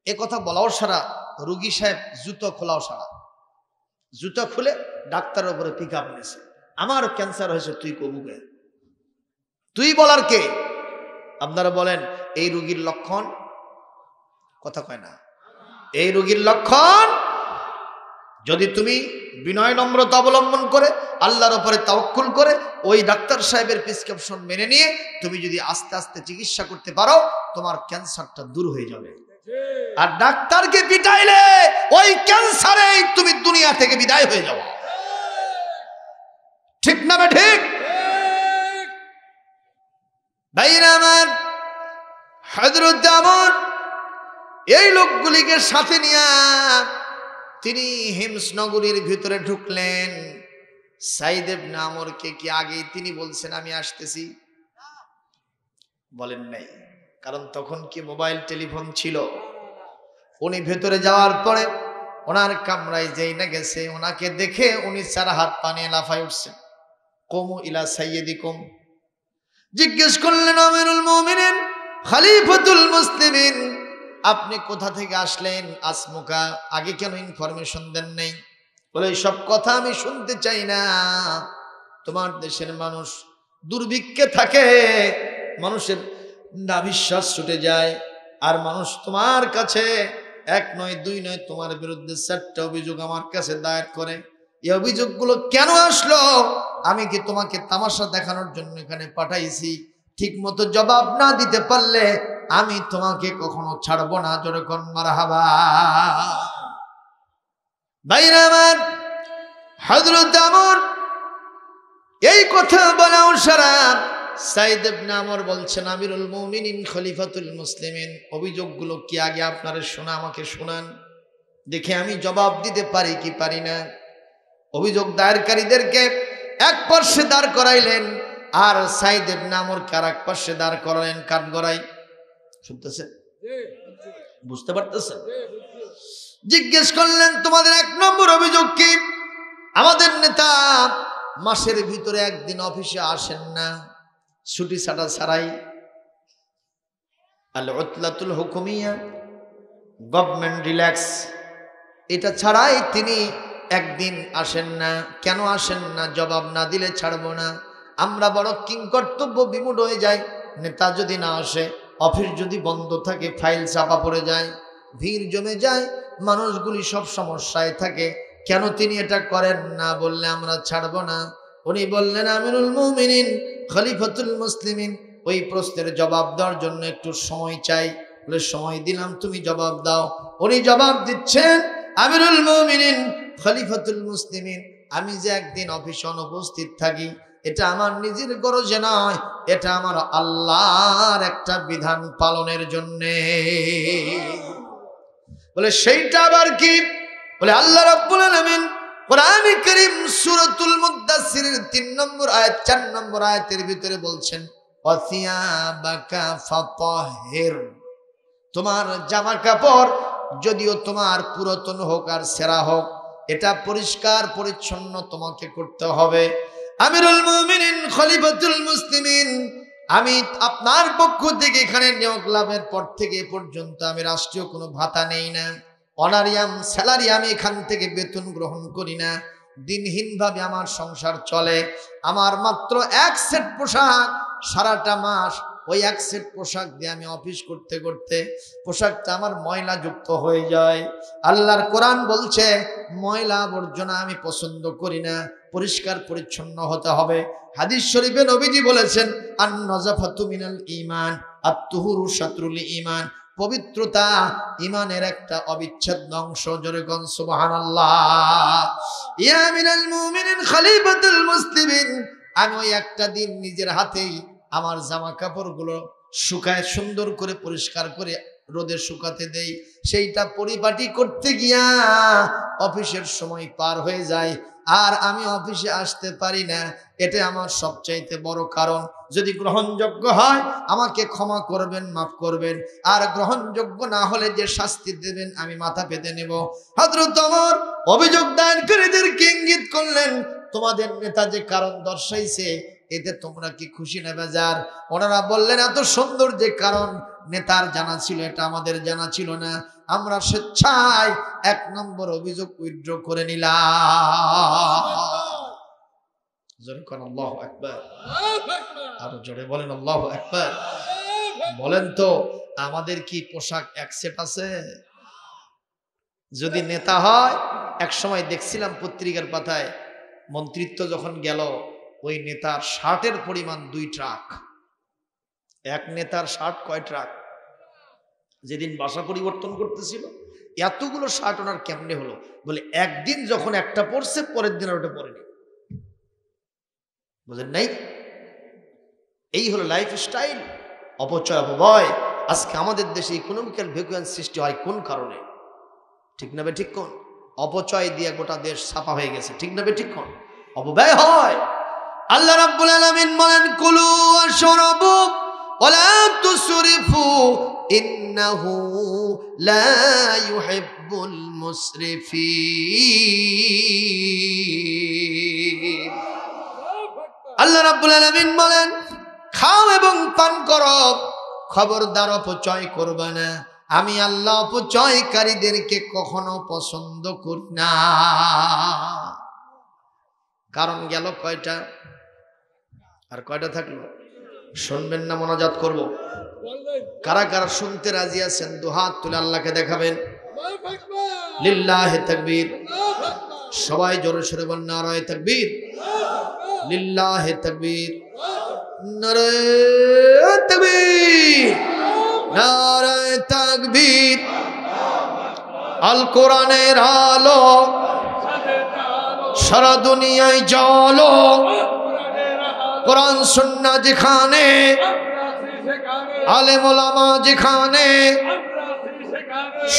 এ কথা বলাও সারা, রুগী সাহেব জুতো খোলাও সারা, জুতো খুলে ডাক্তারের উপরে পিক আপ নিয়েছে। আমার ক্যান্সার হয়েছে, তুই কবুকে, তুই বলার কে? আপনারা বলেন এই রোগীর লক্ষণ, কথা কয় না, এই রোগীর লক্ষণ যদি তুমি বিনয় নম্রতা অবলম্বন করে আল্লাহর উপরে তাওয়াক্কুল করে ওই ডাক্তার সাহেবের প্রেসক্রিপশন মেনে নিয়ে তুমি যদি আস্তে আস্তে চিকিৎসা করতে পারো, তোমার ক্যান্সারটা দূর হয়ে যাবে। আর ডাক্তারকে পিটাইলে ওই ক্যান্সারেই তুমি দুনিয়া থেকে বিদায় হয়ে যাও। ঠিক না ঠিক? ভাইরা আমার, হযরত ওমর এই লোকগুলিকে সাথে নিয়ে তিনি হিমস নগরীর ভিতরে ঢুকলেন। সাইদ ইবনে আমরকে কি আগে তিনি বলছেন আমি আসতেছি? বলেন নাই, কারণ তখন কি মোবাইল টেলিফোন ছিল? উনি ভেতরে যাওয়ার পরে ওনার কামরায় যেই না গেছে, ওনাকে দেখে উনি 4 হাত পানিয়ে লাফায় উঠছেন। কুমু ইলা সাইয়্যিদিকুম, জিজ্ঞেস করলেন আমিরুল মুমিনিন খলিফাতুল মুসলিমিন, আপনি কোথা থেকে আসলেন? আসমুকা, আগে কেন ইনফরমেশন দেন নাই? বলে সব কথা আমি শুনতে চাই না, তোমার দেশের মানুষ দুর্ভিক্ষে থাকে, মানুষের নাভিশ্বাস ছুটে যায়, আর মানুষ তোমার কাছে 1 নয় 2 নয় তোমার বিরুদ্ধে 4টা অভিযোগ আমার কাছে দায়ের করে। এই অভিযোগগুলো কেন আসলো? আমি কি তোমাকে তামাশা দেখানোর জন্য এখানে পাঠাইছি? ঠিক মতো জবাব না দিতে পারলে আমি তোমাকে কখনো ছাড়বো না। জোরে কোন মারহাবা। ভাইরা আমার, হযরত ওমর এই কথা বলাও সারা সাইদ ইবনে আমর বলছেন, আমিরুল মুমিনিন খলিফাতুল মুসলিমিন, অভিযোগগুলো কি আগে আপনারা শোনা, আমাকে শোনান, দেখে আমি জবাব দিতে পারি কি পারি না। অভিযোগ দায়েরকারীদেরকে এক পাশে দাঁড় করাইলেন, আর সাইদ ইবনে আমরকে আর এক পাশে দাঁড় করালেন কাঠগড়ায়। শুনতেছেন? বুঝতে পারতেছেন? জিজ্ঞেস করলেন, তোমাদের এক নম্বর অভিযোগ কি? আমাদের নেতা মাসের ভিতরে একদিন অফিসে আসেন না, ছুটি ছাটা ছাড়াই। আল উতলাতুল হুকুমিয়া, গভর্নমেন্ট রিল্যাক্স, এটা ছাড়াই তিনি একদিন আসেন না। কেন আসেন না? জবাব না দিলে ছাড়বো না। আমরা বড় কিংকর্তব্য বিমূঢ় হয়ে যাই। নেতা যদি না আসে, অফিস যদি বন্ধ থাকে, ফাইল চাপা পড়ে যায়, ভিড় জমে যায়, মানুষগুলি সব সমস্যায় থাকে। কেন তিনি এটা করেন না? বললে আমরা ছাড়বো না। উনি বললেন, আমিরুল মুমিনিন, খলিফাতুল মুসলিমিন, ওই প্রশ্নের জবাব দেওয়ার জন্য একটু সময় চাই। বলে সময় দিলাম, তুমি জবাব দাও। উনি জবাব দিচ্ছেন, আমিরুল মুমিনিন, খলিফাতুল মুসলিমিন, আমি যে একদিন অফিসে অনুপস্থিত থাকি, এটা আমার নিজের গরজে নয়, এটা আমার আল্লাহর একটা বিধান পালনের জন্যে। বলে সেইটা আবার কি? বলে আল্লাহ রাব্বুল আলামিন কোরআনে কারীম সূরাতুল মুদ্দাসসিরের 3 নম্বর আয়াত 4 নম্বর আয়াতের ভিতরে বলছেন, ওয়াসিয়াবাকা ফাতাহির, তোমার জামা কাপড় যদিও তোমার পুরাতন হোক আর ছেঁড়া হোক, এটা পরিষ্কার পরিচ্ছন্ন তোমাকে করতে হবে। আমিরুল মুমিনিন, খলিফাতুল মুসলিমিন, আমি আপনার পক্ষ থেকে এখানে নিয়োগ লাভের পর থেকে এ পর্যন্ত আমি রাষ্ট্রীয় কোনো ভাতা নেই না, অনারিয়াম স্যালারি আমি এখান থেকে বেতন গ্রহণ করি না। দিনহীনভাবে আমার সংসার চলে। আমার মাত্র এক সেট পোশাক, সারাটা মাস ওই এক সেট পোশাক দিয়ে আমি অফিস করতে করতে পোশাকটা আমার ময়লা যুক্ত হয়ে যায়। আল্লাহর কোরআন বলছে, ময়লা আবর্জনা আমি পছন্দ করি না, পরিষ্কার পরিচ্ছন্ন হতে হবে। হাদিস শরীফে নবীজি বলেছেন, আন-নাযাফাতু মিনাল ঈমান, আত-তুহুরু শাতরুল ঈমান, পবিত্রতা ঈমানের একটা অবিচ্ছেদ্য অংশ। জোরে কোন সুবহানাল্লাহ। ইয়া মিনাল মুমিনিন খলিফাতুল মুসলিমিন, আমি ওই একটা দিন নিজের হাতেই আমার জামা কাপড়গুলো শুকায় সুন্দর করে পরিষ্কার করে রোদে শুকাতে দেই। সেইটা পরিপাটি করতে গিয়া অফিসের সময় পার হয়ে যায়, আর আমি অফিসে আসতে পারি না। এটা আমার সবচাইতে বড় কারণ। যদি গ্রহণযোগ্য হয় আমাকে ক্ষমা করবেন, মাফ করবেন, আর গ্রহণযোগ্য না হলে যে শাস্তি দেবেন আমি মাথা পেতে নেব। হযরত ওমর অভিযোগ দায়েরকারীদেরকে ইঙ্গিত করলেন, তোমাদের নেতা যে কারণ দর্শাইছে, এতে তোমরা কি খুশি না বেজার? ওনারা বললেন, এত সুন্দর যে কারণ নেতার জানা ছিল, এটা আমাদের জানা ছিল না, আমরা স্বেচ্ছায় 1 নম্বর অভিযোগ উইথড্র করে নিলাম। জোরে কোন আল্লাহু আকবার। আরো জোরে বলেন আল্লাহু আকবার। বলেন তো, আমাদের কি পোশাক এক সেট আছে? যদি নেতা হয়, এক সময় দেখছিলাম পত্রিকার পাতায়, মন্ত্রিত্ব যখন গেল, ওই নেতার শার্টের পরিমাণ 2 ট্রাক। এক নেতার শার্ট কয় ট্রাক? যেদিন বাসা পরিবর্তন করতেছিল, এতগুলো শার্ট ওনার কেমনে হলো? বলে একদিন যখন একটা পরছে, পরের দিন আর ওটা পরেনি। বুঝেন নাই? এই হলো লাইফ স্টাইল। অপচয়, অপব্যয়। আজকে আমাদের দেশে ইকোনমিক্যাল ভ্যাকুয়াম সৃষ্টি হয় কোন কারণে? ঠিক না বে ঠিক কোন? অপচয় দিয়ে গোটা দেশ ছাপা হয়ে গেছে। ঠিক না বে ঠিক কোন? অপব্যয় হয়। আল্লাহ রাব্বুল আলামিন বলেন, কুলু ওয়াশরাবু ওয়ালা তুসরিফু ইন্নাহু লা ইউহিব্বুল মুসরিফিন। আল্লাহ রাব্বুল আলামিন বলেন, খাও এবং পান করো, খবরদার অপচয় করবে না। আমি আল্লাহ অপচয়কারীদেরকে কখনো পছন্দ করি না। কারণ গেল কয়টা? আর কয়টা থাকলো? শুনবেন না মোনাজাত করব? কারা কারা শুনতে রাজি আছেন? দুহাত তুলে আল্লাহকে দেখাবেন। লিল্লাহি তাকবীর। সবাই জোরে সোরে বলেন, নারায়ে তাকবীর, লিল্লাহি তাকবীর, নারায়ে তাকবীর, নারায়ে তাকবীর। আল কোরআনের আলো সারা দুনিয়ায় জ্বলো। কোরআন সুন্নাহ যেখানে, আলেম ওলামা যেখানে,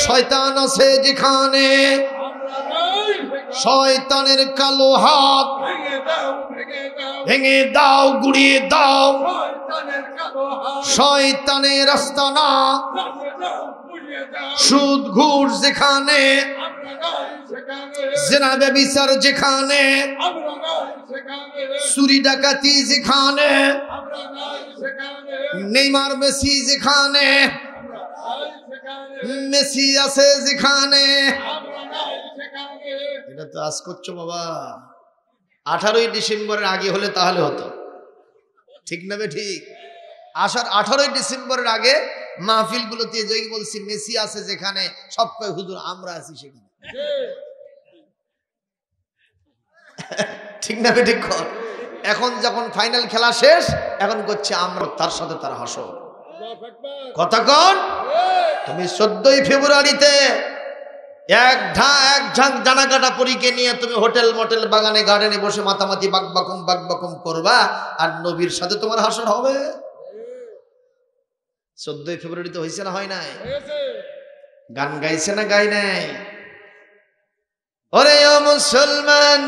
শয়তান আছে যেখানে, শয়তানের কালো হাত ভেঙে দাও ভেঙে দাও ভেঙে দাও গুড়িয়ে দাও শয়তানের কালো হাত শয়তানের আস্তানা ভেঙে দাও পুড়িয়ে দাও সুদ ঘুষ যেখানে আমরা নাই সেখানে জেনা ব্যভিচার যেখানে আমরা নাই সেখানে চুরি ডাকাতি যেখানে আমরা নাই সেখানে নেইমার মেসি যেখানে আমরা নাই সেখানে মেসি আছে যেখানে আমরা নাই সেখানে এটা তো আজ করছো বাবা 18ই ডিসেম্বরের আগে হলে তাহলে হতো ঠিক না বে ঠিক আসার 18ই ডিসেম্বরের আগে মাহফিল গুলোতে যাই বলছি মেসি আছে যেখানে সব কয় হুজুর আমরা আছি সেখানে ঠিক না বে ঠিক কর এখন যখন ফাইনাল খেলা শেষ এখন করছে আমরা তার সাথে তার হাসো আল্লাহু আকবার কথা কন তুমি 14ই ফেব্রুয়ারিতে এক ঝাঁক জানা কাটা পরীকে নিয়ে তুমি হোটেল মোটেল বাগানে গার্ডেনে বসে মাতামাতি বাকবাকুম করবা আর নবীর সাথে তোমার হাসর হবে 14ই ফেব্রুয়ারিতে হয়েছে না হয় নাই হয়েছে গান গাইছে না গাই নাই ওরে ও মুসলমান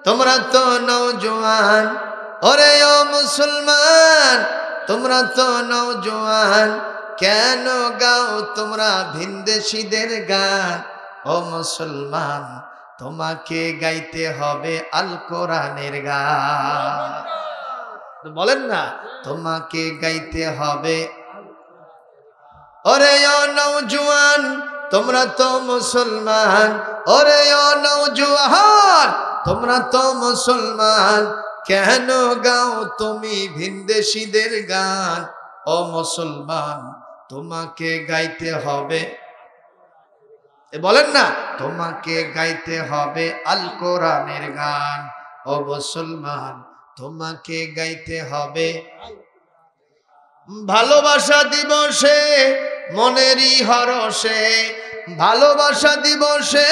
তোমরা তো নওজোয়ান ওরে ও মুসলমান তোমরা তো নওজোয়ান কেন গাও তোমরা ভিনদেশীদের গান ও মুসলমান তোমাকে গাইতে হবে আল কোরআনের গান বলেন না তোমাকে গাইতে হবে ওরে ও নওজোয়ান তোমরা তো মুসলমান ওরে ও নওজোয়ান তোমরা তো মুসলমান কেন গাও তুমি ভিনদেশীদের গান ও মুসলমান তোমাকে গাইতে হবে বলেন না তোমাকে গাইতে হবে আল কোরআনের গান ও মুসলমান তোমাকে গাইতে হবে ভালোবাসা দিবসে মনেরই হরসে ভালোবাসা দিবসে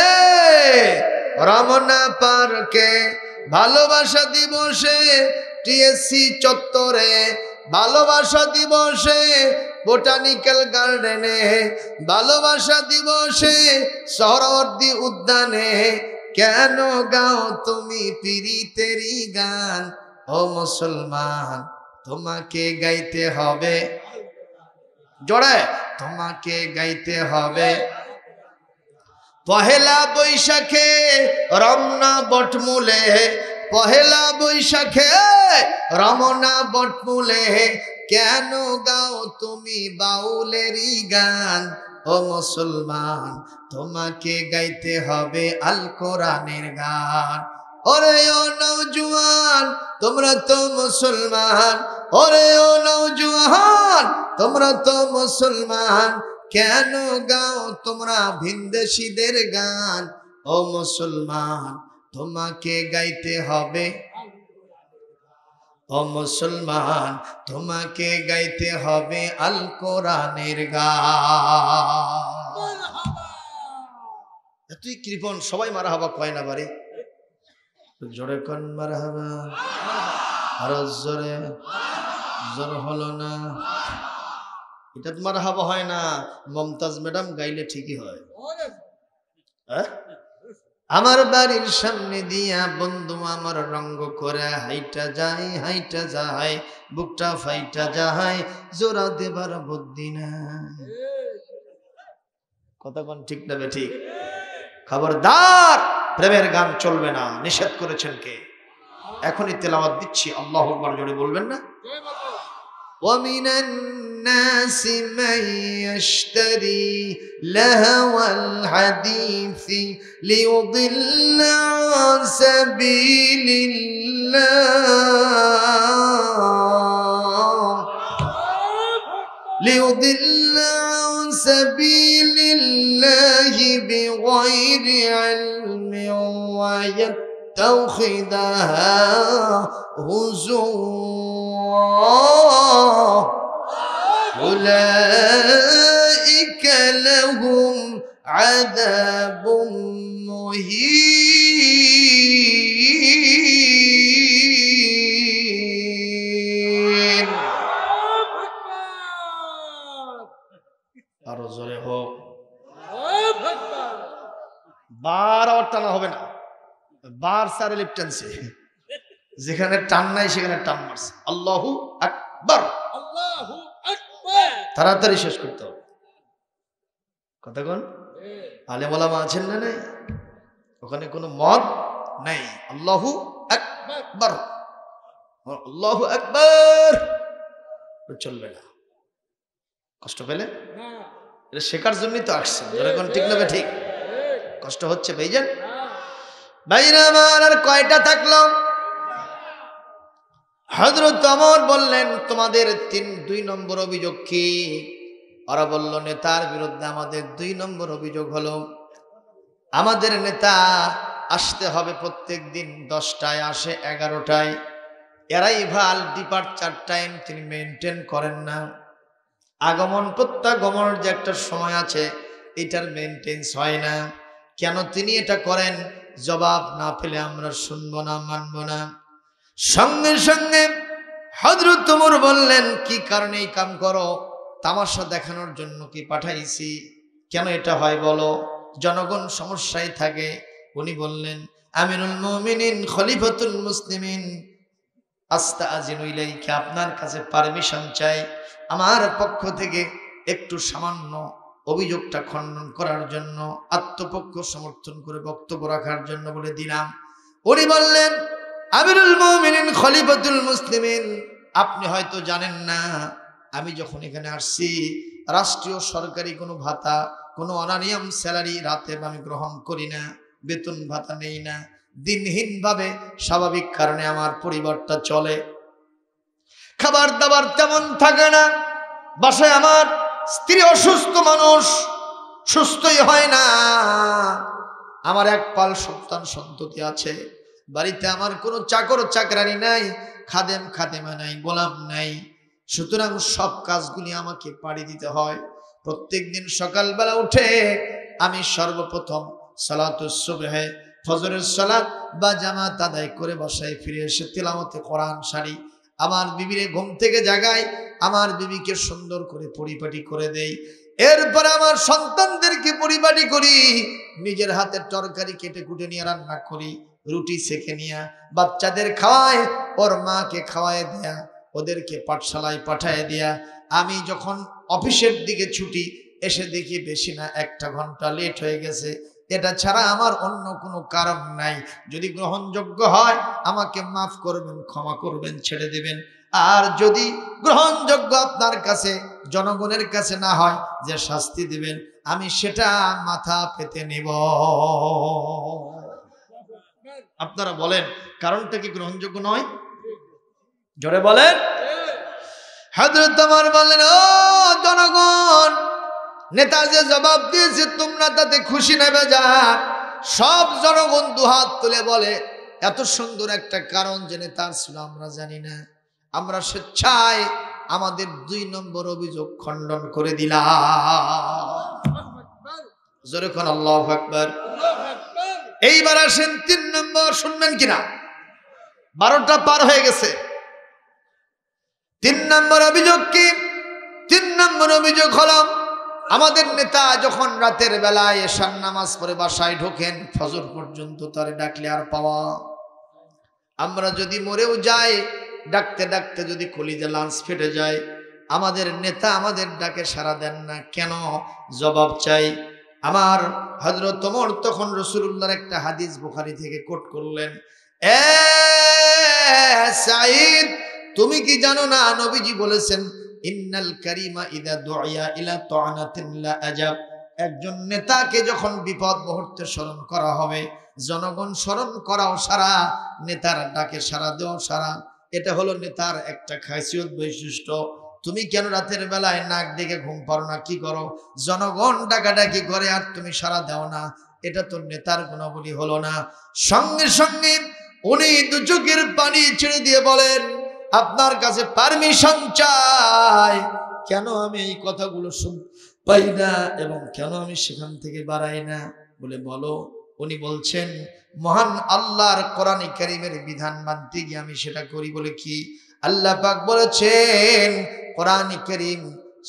রমনা পার্কে ভালোবাসা দিবসে টিএসসি চত্বরে ভালোবাসা দিবসে বোটানিক্যাল গার্ডেনে ভালোবাসা দিবসে সহরওয়ার্দী উদ্যানে কেন গাও তুমি পীড়িতেরই গান ও মুসলমান তোমাকে গাইতে হবে জোরে তোমাকে গাইতে হবে পহেলা বৈশাখে রমনা বটমূলে পহেলা বৈশাখে রমনা বটমূলে কেন গাও তুমি বাউলেরই গান ও মুসলমান তোমাকে গাইতে হবে আল কোরআনের গান ওরে ও নওজোয়ান তোমরা তো মুসলমান ওরে ও নওজোয়ান তোমরা তো মুসলমান কেন গাও তোমরা ভিনদেশীদের গান ও মুসলমান তোমাকে গাইতে হবে ও মুসলমান তোমাকে গাইতে হবে আল কোরআনের গান তুই কৃপণ সবাই মারহাবা কয় না বাড়ি জোরে কোন মারহাবা আরো জোরে জোর হলো না এটা তো মারহাবা হয় না মমতাজ ম্যাডাম গাইলে ঠিকই হয় হ্যাঁ আমার বাড়ির সামনে দিয়া বন্ধু আমার রঙ্গ করে হাইটা যায় বুকটা ফাইটা যায় জোড়া দেবার বুদ্ধি না কথা কোন ঠিক না বে ঠিক খবরদার প্রেমের গান চলবে না নিষেধ করেছেন কে এখনই তেলাওয়াত দিচ্ছি আল্লাহু আকবার জোরে বলবেন না ومن الناس من يشتري لهو الحديث ليضل عن سبيل الله ليضل عن سبيل الله بغير علم ويتخذها هزوا أولئك لهم عذاب مهين আরো জোরে হোক 12 টানা হবে না বার সারে লিপ টানছে, যেখানে টান নাই সেখানে টান মারছে। আল্লাহু আকবার, আল্লাহু আকবার। তাড়াতাড়ি শেষ করতে হবে। কথা কোন আলেম ওলামা আছেন না? নাই, ওখানে কোনো মত নাই। আল্লাহু আকবার, আল্লাহু আকবার চলবে না। কষ্ট পেলে? না এটা শেখার জন্যই তো আসছেন। যখন ঠিক নেবে ঠিক কষ্ট হচ্ছে ভাইজান। ভাইরা আমার আর কয়টা থাকলো? হযরত ওমর বললেন তোমাদের 2 নম্বর অভিযোগ কি? ওরা বলল নেতার বিরুদ্ধে আমাদের 2 নম্বর অভিযোগ হলো আমাদের নেতা আসতে হবে প্রত্যেক দিন 10টায়, আসে 11টায়। অ্যারাইভাল ডিপার্চার টাইম তিনি মেনটেন করেন না। আগমন প্রত্যাগমনের যে একটা সময় আছে এটার মেনটেন্স হয় না। কেন তিনি এটা করেন? জবাব না পেলে আমরা শুনবো না, মানবো না। সঙ্গে সঙ্গে হযরত ওমর বললেন কি কারণে এই কাম করো? তামাশা দেখানোর জন্য কি পাঠাইছি? কেন এটা হয় বলো? জনগণ সমস্যায় থাকে। উনি বললেন আমিরুল মুমিনিন খলিফাতুল মুসলিমিন আস্তাআযিনু ইলাইকা, আপনার কাছে পারমিশন চাই আমার পক্ষ থেকে একটু সামান্য অভিযোগটা খণ্ডন করার জন্য, আত্মপক্ষ সমর্থন করে বক্তব্য রাখার জন্য বলে দিলাম। উনি বললেন আমিরুল মুমিনিন খলিফাতুল মুসলিমিন, আপনি হয়তো জানেন না আমি যখন এখানে আসছি রাষ্ট্রীয় সরকারি কোনো ভাতা, কোনো অনারিয়াম স্যালারি রাতে আমি গ্রহণ করি না, বেতন ভাতা নেই না। দিনহীনভাবে স্বাভাবিক কারণে আমার পরিবারটা চলে, খাবার দাবার তেমন থাকে না। বাসায় আমার স্ত্রী অসুস্থ মানুষ, সুস্থই হয় না। আমার এক পাল সন্তান সন্ততি আছে। বাড়িতে আমার কোনো চাকর চাকরানি নাই, খাদেম খাদেমা নাই, গোলাম নাই। সুতরাং সব কাজগুলি আমাকে পাড়ি দিতে হয়। প্রত্যেকদিন সকালবেলা উঠে আমি সর্বপ্রথম সালাতুস সুবহে, ফজরের সালাত বা জামাত আদায় করে বাসায় ফিরে এসে তিলাওয়াতে কোরআন সারি। আমার বিবিরে ঘুম থেকে জাগাই, আমার বিবিকে সুন্দর করে পরিপাটি করে দেই। এরপর আমার সন্তানদেরকে পরিপাটি করি, নিজের হাতের তরকারি কেটে কুটে নিয়ে রান্না করি, রুটি সেকে নিয়ে বাচ্চাদের খাওয়ায়, ওর মাকে খাওয়ায় দেয়া, ওদেরকে পাঠশালায় পাঠায় দেয়া। আমি যখন অফিসের দিকে ছুটি, এসে দেখি বেশি না 1 ঘন্টা লেট হয়ে গেছে। এটা ছাড়া আমার অন্য কোনো কারণ নাই। যদি গ্রহণযোগ্য হয় আমাকে মাফ করবেন, ক্ষমা করবেন, ছেড়ে দেবেন। আর যদি গ্রহণযোগ্য আপনার কাছে, জনগণের কাছে না হয়, যে শাস্তি দিবেন আমি সেটা মাথা পেতে নিব। আপনারা বলেন কারণটা কি গ্রহণযোগ্য নয়? জোরে বলেন। হযরত ওমর বললেন ও জনগণ, নেতা যে জবাব দিয়েছে তোমরা তাতে খুশি নেবে যা। সব জনগণ দুহাত তুলে বলে এত সুন্দর একটা কারণ যে নেতার ছিল আমরা জানি না, আমরা স্বেচ্ছায় আমাদের 2 নম্বর অভিযোগ খণ্ডন করে দিলাম। জোরে কোন আল্লাহু আকবার। এইবার আসেন 3 নম্বর, শুনবেন কিনা? 12টা পার হয়ে গেছে। 3 নম্বর অভিযোগ কি? 3 নম্বর অভিযোগ হলো আমাদের নেতা যখন রাতের বেলায় এশার নামাজ পড়ে বাসায় ঢোকেন, ফজর পর্যন্ত তারে ডাকলে আর পাওয়া। আমরা যদি মরেও যাই, ডাকতে ডাকতে যদি কলিজা লাঞ্চ ফেটে যায়, আমাদের নেতা আমাদের ডাকে সাড়া দেন না কেন? জবাব চাই। আমার হযরত ওমর তখন রাসূলুল্লাহর একটা হাদিস বুখারী থেকে কোট করলেন, এ সাঈদ, তুমি কি জানো না নবীজি বলেছেন ইন্নাল কারিমা ইদা দুইয়া ইলা তুআনাতিন লা আজাব। একজন নেতাকে যখন বিপদ মুহূর্তে স্মরণ করা হবে, জনগণ স্মরণ করাও সারা, নেতার ডাকে সারা দেওয়াও সারা। এটা হলো নেতার একটা খাসিয়ত, বৈশিষ্ট্য। তুমি কেন রাতের বেলায় নাক ডেকে ঘুম পারো না? কি করো? জনগণ ডাকাডাকি করে আর তুমি সারা দাও না, এটা তো নেতার গুণাবলী হলো না। সঙ্গে সঙ্গে উনি 2 চোখের পানি ছেড়ে দিয়ে বলেন আপনার কাছে পারমিশন চাই। কেন আমি এই কথাগুলো পাই না এবং কেন আমি সেখান থেকে বাড়াই না বলে বলো। উনি বলছেন মহান আল্লাহর কোরআনে কারীমের বিধান মানতে গিয়ে আমি সেটা করি বলে কি? আল্লাহ পাক বলেছেন কোরআনে কারীম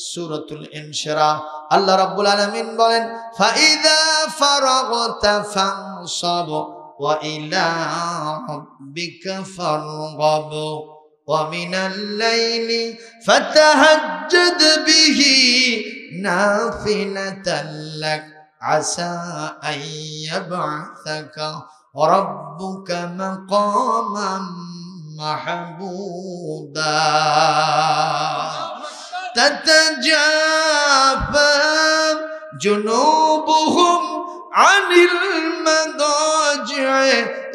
সূরাতুল ইনশিরাহ, আল্লাহ রাব্বুল আলামিন বলেন ফাইদা ফারাগতা ফানসাব وإلى ربك فارغب ومن الليل فتهجد به نافلة لك عسى أن يبعثك ربك مقاما محمودا تتجافى جنوبهم عن المضاجع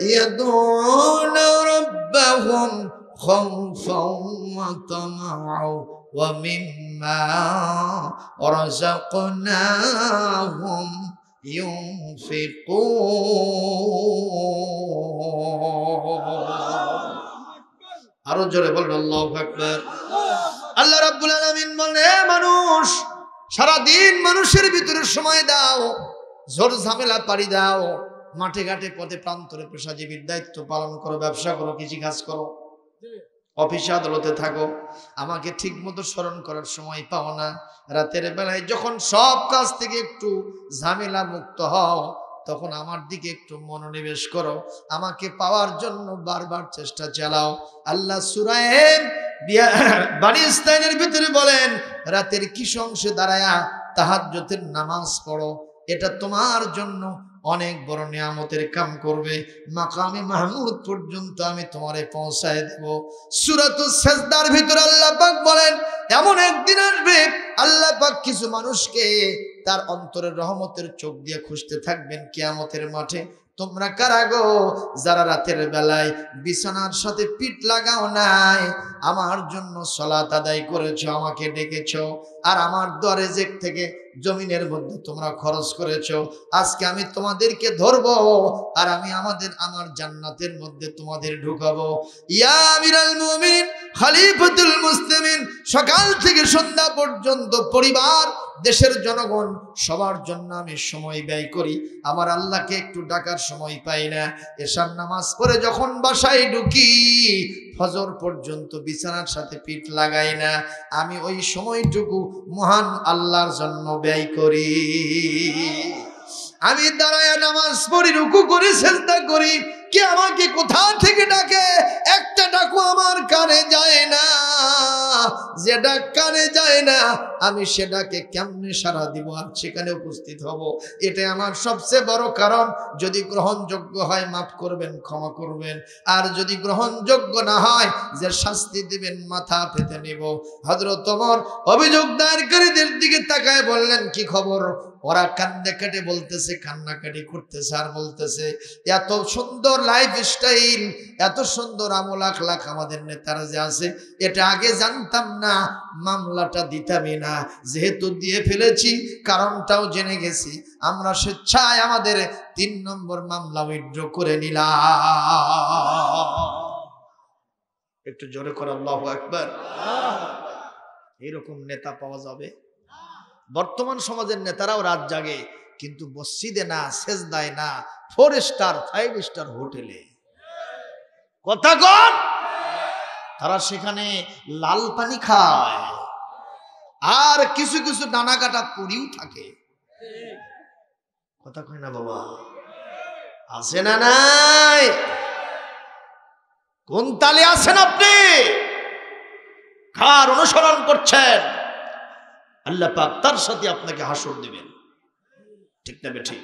يدعون ربهم خوفا وطمعا ومما رزقناهم ينفقون আরো জোরে বলুন আল্লাহু আকবার। আল্লাহ রাব্বুল আলামিন বলেন, হে মানুষ, সারা দিন মানুষের ভিতরে সময় দাও, ঝড় ঝামেলা পাড়ি দাও, মাঠে ঘাটে পথে প্রান্তরে পেশাজীবীর দায়িত্ব পালন করো, ব্যবসা করো, কৃষিকাজ করো, অফিসে আদালতে থাকো, আমাকে ঠিক মতো স্মরণ করার সময় পাও না। রাতের বেলায় যখন সব কাজ থেকে একটু ঝামেলা মুক্ত হও, তখন আমার দিকে একটু মনোনিবেশ করো, আমাকে পাওয়ার জন্য বারবার চেষ্টা চালাও। আল্লাহ সূরা বনী ইসরাঈলের ভিতরে বলেন, রাতের কিছু অংশে দাঁড়ায়া তাহাজ্জুদের নামাজ পড়ো, এটা তোমার জন্য অনেক বড় নিয়ামতের কাম করবে। মাকামে মাহমুদ পর্যন্ত আমি তোমারে পৌঁছায় দেব। সূরাতুস সাজদার ভিতরে আল্লাহ পাক বলেন, এমন একদিন আসবে আল্লাহ পাক কিছু মানুষকে তার অন্তরের রহমতের চোখ দিয়ে খুঁজতে থাকবেন কিয়ামতের মাঠে। তোমরা কারা গো যারা রাতের বেলায় বিছানার সাথে পিঠ লাগাও নাই, আমার জন্য সালাত আদায় করেছো, আমাকে ডেকেছো, আর আমার দরেজেক থেকে জমিনের মধ্যে তোমরা খরচ করেছো। আজকে আমি তোমাদেরকে ধরবো আর আমি আমার জান্নাতের মধ্যে তোমাদের ঢুকাবো। ইয়া আমিরুল মুমিনিন খলিফাতুল মুসলিমিন, সকাল থেকে সন্ধ্যা পর্যন্ত পরিবার, দেশের জনগণ সবার জন্য আমি সময় ব্যয় করি, আমার আল্লাহকে একটু ডাকার সময় পাই না। এশার নামাজ পড়ে যখন বাসায় ঢুকি, ফজর পর্যন্ত বিছানার সাথে পিঠ লাগাই না, আমি ওই সময়টুকু মহান আল্লাহর জন্য ব্যয় করি। আমি দাঁড়ায় নামাজ পড়ি, রুকু করি, সিজদা করি, কে আমাকে কোথা থেকে ডাকে, একটা ডাকু আমার কানে যায় না। যে ডাক কানে যায় না, আমি সেটাকে কেমনে সাড়া দিব আর সেখানে উপস্থিত হব? এটা আমার সবচেয়ে বড় কারণ। যদি গ্রহণযোগ্য হয় মাফ করবেন, ক্ষমা করবেন, আর যদি গ্রহণযোগ্য না হয় যে শাস্তি দিবেন মাথা পেতে নিব। হযরত ওমর অভিযোগ দায়েরকারীদের দিকে তাকায় বললেন, কি খবর? ওরা কান্দে কাটে বলতেছে, কান্নাকাটি করতেছে আর বলতেছে, এত সুন্দর লাইফ স্টাইল, এত সুন্দর আমল আখলাক আমাদের নেতারা যে আছে, এটা আগে জানতাম না, মামলাটা দিতামই না, যেহেতু দিয়ে ফেলেছি কারণটাও জেনে গেছি, আমরা স্বেচ্ছায় আমাদের 3 নম্বর মামলা উইথড্র করে নিলাম। একটু জোরে করে আল্লাহু আকবার। এরকম নেতা পাওয়া যাবে? বর্তমান সমাজের নেতারাও রাত জাগে, কিন্তু মসজিদে না, সেজদায় না, 4 স্টার 5 স্টার হোটেলে। কথা কন, তারা সেখানে লাল পানি খায় আর কিছু কিছু ডানা কাটা পড়িও থাকে। কথা কয় না বাবা? আছে না নাই? কোন তালে আছেন আপনি? কার অনুসরণ করছেন? আল্লাহ পাক তার সাথে আপনাকে হাসর দিবেন, ঠিক না বেঠিক?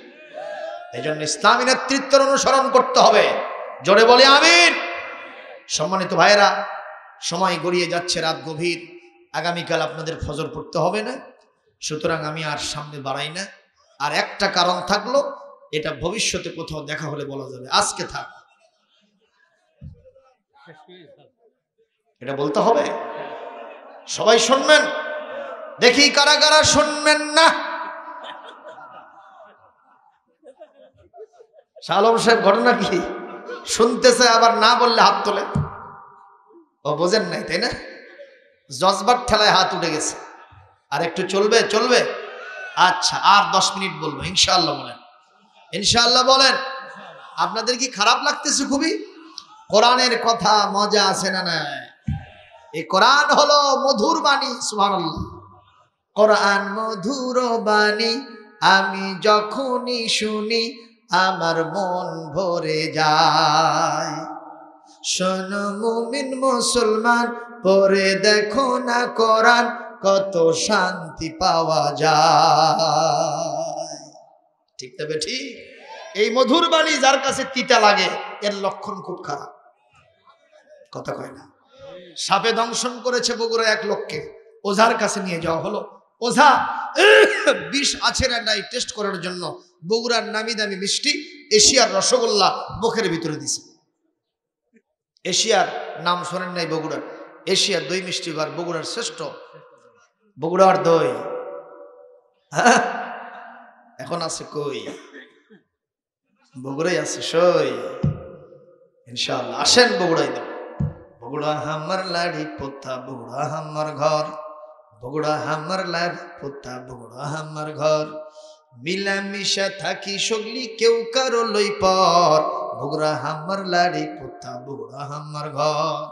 এই জন্য ইসলামী নেতৃত্বের অনুসরণ করতে হবে। জোরে বলে আমিন। সম্মানিত ভাইয়েরা, সময় গড়িয়ে যাচ্ছে, রাত গভীর, আগামীকাল আপনাদের ফজর পড়তে হবে না, সুতরাং আমি আর সামনে বাড়াই না। আর একটা কারণ থাকলো, এটা ভবিষ্যতে কোথাও দেখা হলে বলা যাবে, আজকে থাক, এটা বলতে হবে। সবাই শুনবেন, দেখি কারা কারা শুনবেন না। শাহ আলম সাহেব, ঘটনা কি? শুনতেছে, আবার না বললে হাত তোলে। ও বোঝেন নাই, তাই না? জজবার ঠেলায় হাত উঠে গেছে। আর একটু চলবে? চলবে? আচ্ছা, আর 10 মিনিট বলবো, ইনশাআল্লাহ বলেন, ইনশাআল্লাহ বলেন। আপনাদের কি খারাপ লাগতেছে? খুবই। কোরআনের কথা মজা আছে না নাই? এই কোরআন হলো মধুর বাণী, সুবহানাল্লাহ। কোরআন মধুর বাণী, আমি যখনই শুনি আমার মন ভরে যায়। শোনো মুমিন মুসলমান, পড়ে দেখো না কোরআন, কত শান্তি পাওয়া যায়। ঠিক তবে ঠিক। এই মধুর বাণী যার কাছে তিতা লাগে এর লক্ষণ খুব খারাপ। কথা কয় না? সাপে দংশন করেছে বগুড়া 1 লোককে, ওঝার কাছে নিয়ে যাওয়া হলো। ওঝা বিষ আছে না নাই টেস্ট করার জন্য বগুড়ার নামি দামি মিষ্টি এশিয়ার রসগোল্লা মুখের ভিতরে দিছে। এশিয়ার নাম শোনেন নাই? বগুড়ার এশিয়ার দই মিষ্টি ঘর, বগুড়ার শ্রেষ্ঠ বগুড়ার দই। এখন আছে কই? বগুড়াই আছে সই। ইনশাআল্লাহ আসেন বগুড়াই দেব। বগুড়া হামার লাড়ি পোতা, বগুড়া হামার ঘর, বগুড়া হামার লাড়ি পোতা, বগুড়া হামার ঘর, মিলামিশা থাকি সগলি কেউ কারো লই পর, বগুড়া হামার লাড়ি পোতা, বগুড়া হামার ঘর।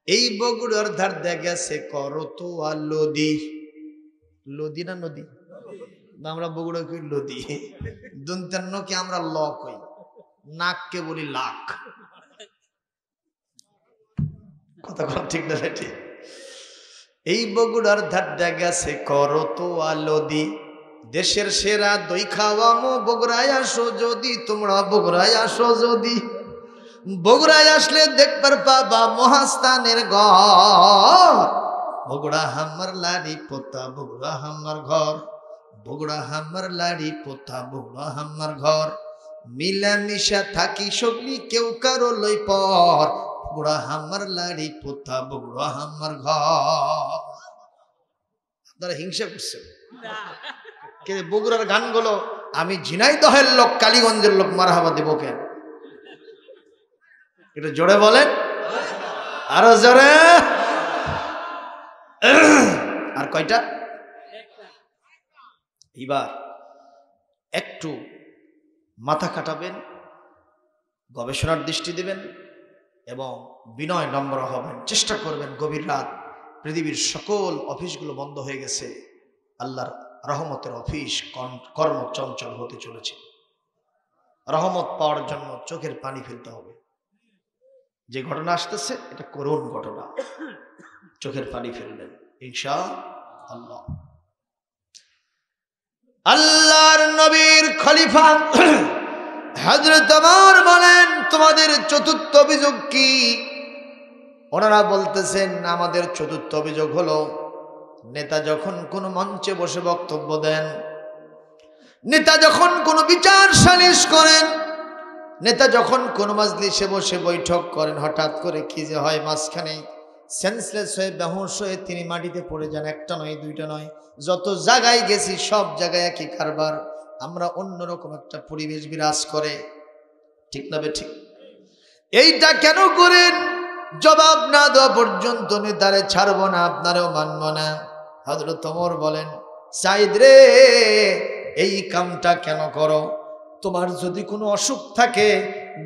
এই বগুড়ার ধার দিয়ে গেছে করতোয়া লদি। লদি না নদী? আমরা বগুড়া কই লদি, দন্তান্নকে আমরা ল কই, নাককে বলি লাখ। কথা ঠিক না? ঠিক। এই বগুড়ার ধার দিয়ে গেছে করতোয়া লদি, দেশের সেরা দই খাওয়ামো বগুড়ায় আসো যদি, তোমরা বগুড়ায় আসো যদি। বগুড়ায় আসলে দেখবার পাবা মহাস্থানের ঘর, বগুড়া হামার লাড়ি পোতা, বগুড়া হামার ঘর, বগুড়া হামার লাড়ি পোতা, বগুড়া হামার ঘর, মিলামিশা থাকি সগলি কেউ কারো লই পর, বগুড়া হামার লাড়ি পোতা, বগুড়া হামার ঘর। আপনারা হিংসা করছেন? বগুড়ার গানগুলো আমি ঝিনাইদহের লোক, কালীগঞ্জের লোক, মারহাবা দেব কেন? এটা জোরে বলেন, আরো জোরে। আর কয়টা? এবার একটু মাথা কাটাবেন, গবেষণার দৃষ্টি দেবেন এবং বিনয় নম্র হবেন। চেষ্টা করবেন গভীর রাত, পৃথিবীর সকল অফিসগুলো বন্ধ হয়ে গেছে, আল্লাহর রহমতের অফিস কর্ম চঞ্চল হতে চলেছে। রহমত পাওয়ার জন্য চোখের পানি ফেলতে হবে। যে ঘটনা আসতেছে এটা করুণ ঘটনা, চোখের পানি ফেলবেন ইনশাআল্লাহ। আল্লাহর নবীর খলিফা হযরত ওমর বলেন, তোমাদের চতুর্থ অভিযোগ কি? ওনারা বলতেছেন, আমাদের চতুর্থ অভিযোগ হলো, নেতা যখন কোনো মঞ্চে বসে বক্তব্য দেন, নেতা যখন কোনো বিচার সালিশ করেন, নেতা যখন কোনো মাজলিসে বসে বৈঠক করেন, হঠাৎ করে কি যে হয়, মাঝখানে সেন্সলেস হয়ে বেহুশ হয়ে তিনি মাটিতে পড়ে যান। একটা নয়, দুইটা নয়, যত জায়গায় গেছি সব জায়গায় একই কারবার। আমরা অন্যরকম একটা পরিবেশ বিরাজ করে। ঠিক না ঠিক? এইটা কেন করেন? জবাব না দেওয়া পর্যন্ত নেতারে ছাড়ব না, আপনারেও মানব না। হযরত ওমর বলেন, সাইদ রে, এই কামটা কেন করো? তোমার যদি কোনো অসুখ থাকে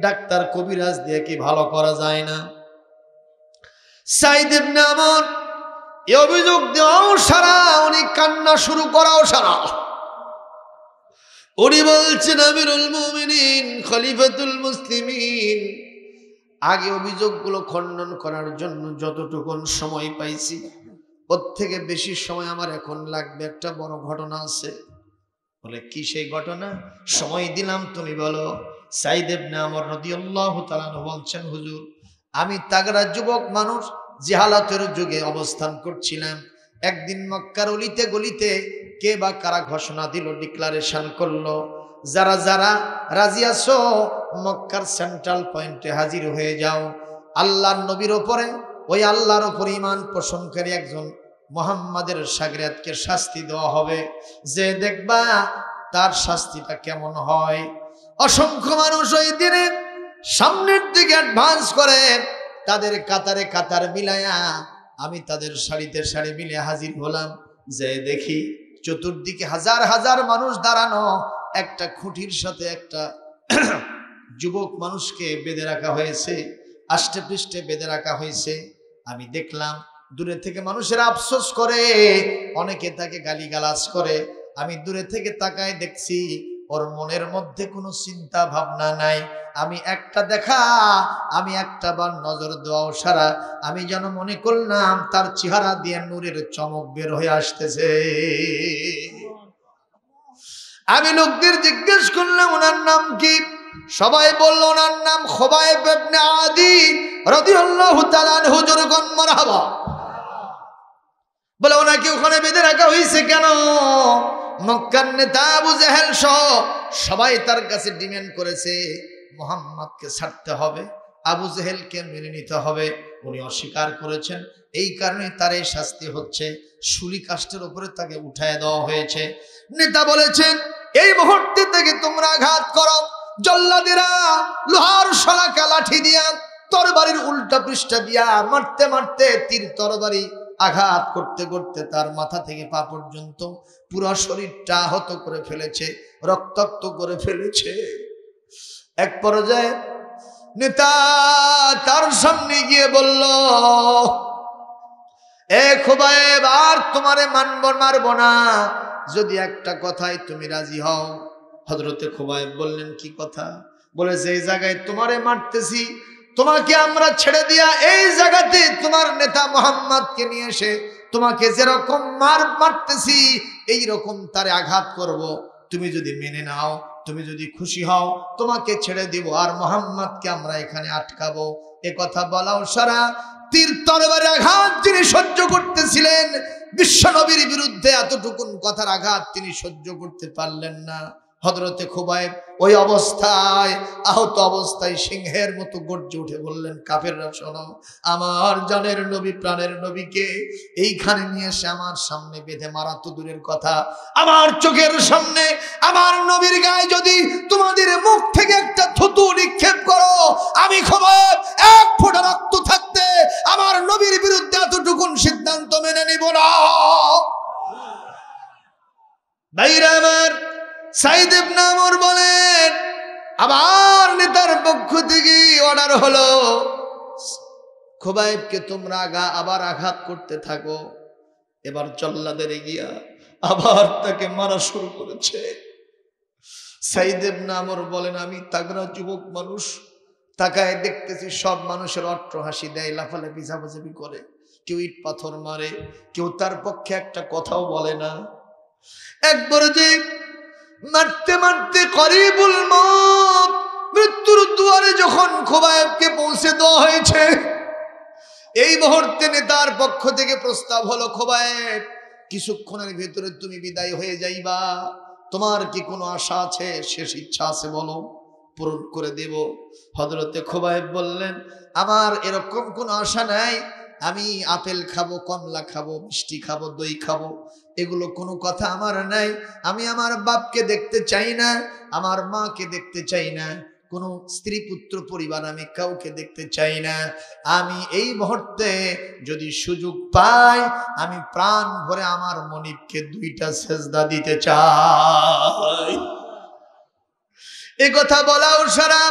ডাক্তার কবিরাজ দিয়ে কি ভালো করা যায় না? সাইদ ইবনে আমর এই অভিযোগ দেওয়াও সারা, উনি কান্না শুরু করাও সারা। উনি বলছেন, আমিরুল মুমিনিন, খলিফাতুল মুসলিমিন, আগে অভিযোগগুলো খণ্ডন করার জন্য যতটুকু সময় পাইছি ওর থেকে বেশি সময় আমার এখন লাগবে। একটা বড় ঘটনা আছে। বলে, কি সেই ঘটনা? সময় দিলাম, তুমি বলো। সাইদ ইবনে আমর রাদিয়াল্লাহু তাআলা বলছেন, হুজুর, আমি তাগড়া যুবক মানুষ, জিহালাতের যুগে অবস্থান করছিলাম। একদিন মক্কার অলিতে গলিতে কে বা কারা ঘোষণা দিল, ডিক্লারেশন করলো, যারা যারা রাজি আছো মক্কার সেন্ট্রাল পয়েন্টে হাজির হয়ে যাও। আল্লাহর নবীর ওপরে, ওই আল্লাহর ওপর ঈমান পোষণকারী একজন মুহাম্মাদের শাগরেদকে শাস্তি দেওয়া হবে, যে দেখবা তার শাস্তিটা কেমন হয়। অসংখ্য মানুষ ওই দিনে সামনের দিকে অ্যাডভান্স করে, তাদের কাতারে কাতার মিলায়া আমি তাদের সারিতে সারি মিলে হাজির হলাম। যে দেখি চতুর্দিকে হাজার হাজার মানুষ দাঁড়ানো, একটা খুঁটির সাথে একটা যুবক মানুষকে বেঁধে রাখা হয়েছে, আষ্টে পৃষ্ঠে বেঁধে রাখা হয়েছে। আমি দেখলাম দূরে থেকে মানুষেরা আফসোস করে, অনেকে তাকে গালিগালাজ করে। আমি দূরে থেকে তাকায় দেখছি ওর মনের মধ্যে কোনো চিন্তা ভাবনা নাই। আমি একটা দেখা, আমি একটা বার নজর দেওয়াও সারা আমি যেন মনে করলাম তার চেহারা দিয়ে নূরের চমক বের হয়ে আসতেছে। আমি লোকদের জিজ্ঞেস করলাম ওনার নাম কি? সবাই বলল ওনার নাম খুবাইব ইবনে আদি রাদিয়াল্লাহু তাআলা আনহু। জোরগণ মারহাবা। বলে ওনাকে ওখানে বেঁধে রাখা হয়েছে কেন? মক্কার নেতা আবু জেহেল সহ সবাই তার কাছে ডিমান্ড করেছে মুহাম্মদকে ছাড়তে হবে, আবু জেহেলকে মেনে নিতে হবে। উনি অস্বীকার করেছেন, এই কারণে তার এই শাস্তি হচ্ছে। শুলি কাষ্ঠের উপরে তাকে উঠায় দেওয়া হয়েছে। নেতা বলেছেন এই মুহূর্তে থেকে তোমরা আঘাত করো। জল্লাদেরা লোহার শলাকা লাঠি দিয়া তরবারির উল্টা পৃষ্ঠা দিয়া মারতে মারতে তীর তরবারি আঘাত করতে করতে তার মাথা থেকে পা পর্যন্ত পুরো শরীরটা আহত করে ফেলেছে, রক্তাক্ত করে ফেলেছে। এক পর্যায়ে নেতা তার সামনে গিয়ে বলল, এ খুবাইব, আর তোমারে মারব না যদি একটা কথায় তুমি রাজি হও। হযরতে খুবাইব বললেন কি কথা? বলে যে জায়গায় তোমারে মারতেছি তোমাকে আমরা ছেড়ে দিয়া এই জায়গাতে তোমার নেতা মুহাম্মদকে নিয়ে এসে তোমাকে যেরকম মারতেছি এই রকম তারে আঘাত করব। তুমি যদি মেনে নাও, তুমি যদি খুশি হও, তোমাকে ছেড়ে দিব, আর মুহাম্মদকে আমরা এখানে আটকাবো। এ কথা বলাও সারা তীর তরবারি আঘাত যিনি সহ্য করতেছিলেন, বিশ্ব নবীর বিরুদ্ধে এতটুকুন কথার আঘাত তিনি সহ্য করতে পারলেন না। হযরতে খুবাইব ওই অবস্থায় আহত অবস্থায় সিংহের মতো গর্জে উঠে বললেন, কাফেররা শোনো, আমার জানের নবী প্রাণের নবীকে এইখানে নিয়ে এসে আমার সামনে বেঁধে মারা তো দূরের কথা, আমার চোখের সামনে আমার নবীর গায়ে যদি তোমাদের মুখ থেকে একটা থুতু নিক্ষেপ করো, আমি খুবাইব এক ফোঁটা রক্ত থাকতে আমার নবীর বিরুদ্ধে এতটুকুন সিদ্ধান্ত মেনে নিব না। ভাইরা আমার, সাইদ ইবনে আমর বলেন আবার নেতার পক্ষ থেকে অর্ডার হলো, খুবাইবকে তোমরা আবার আঘাত করতে থাকো। এবার জল্লাদের গিয়া আবার তাকে মারা শুরু করেছে। সাইদ ইবনে আমর বলেন আমি তাগড়া যুবক মানুষ, তাকায় দেখতেছি সব মানুষের অট্ট হাসি দেয়, লাফালাফি ঝাপাঝাপি করে, কেউ ইট পাথর মারে, কেউ তার পক্ষে একটা কথাও বলে না। একবার যে মারতে মারতে করিবুল মত, মৃত্যুর দুয়ারে যখন খুবাইবকে পৌঁছে দেওয়া হয়েছে, এই মুহূর্তে নেতার পক্ষ থেকে প্রস্তাব হলো, খুবাইব কিছুক্ষণের ভিতরে তুমি বিদায় হয়ে যাইবা, তোমার কি কোনো আশা আছে, শেষ ইচ্ছা আছে বলো, পূরণ করে দেব। হযরতে খুবাইব বললেন আমার এরকম কোনো আশা নাই, আমি আপেল খাবো, কমলা খাবো, মিষ্টি খাবো, দই খাবো, এগুলো কোনো কথা আমার নাই। আমি আমার বাপকে দেখতে চাই না, আমার মাকে দেখতে চাই না, কোনো স্ত্রী পুত্র পরিবার আমি কাউকে দেখতে চাই না। আমি এই মুহূর্তে যদি সুযোগ পাই আমি প্রাণ ভরে আমার মনিবকে 2টা সেজদা দিতে চাই। এ কথা বলাও সারা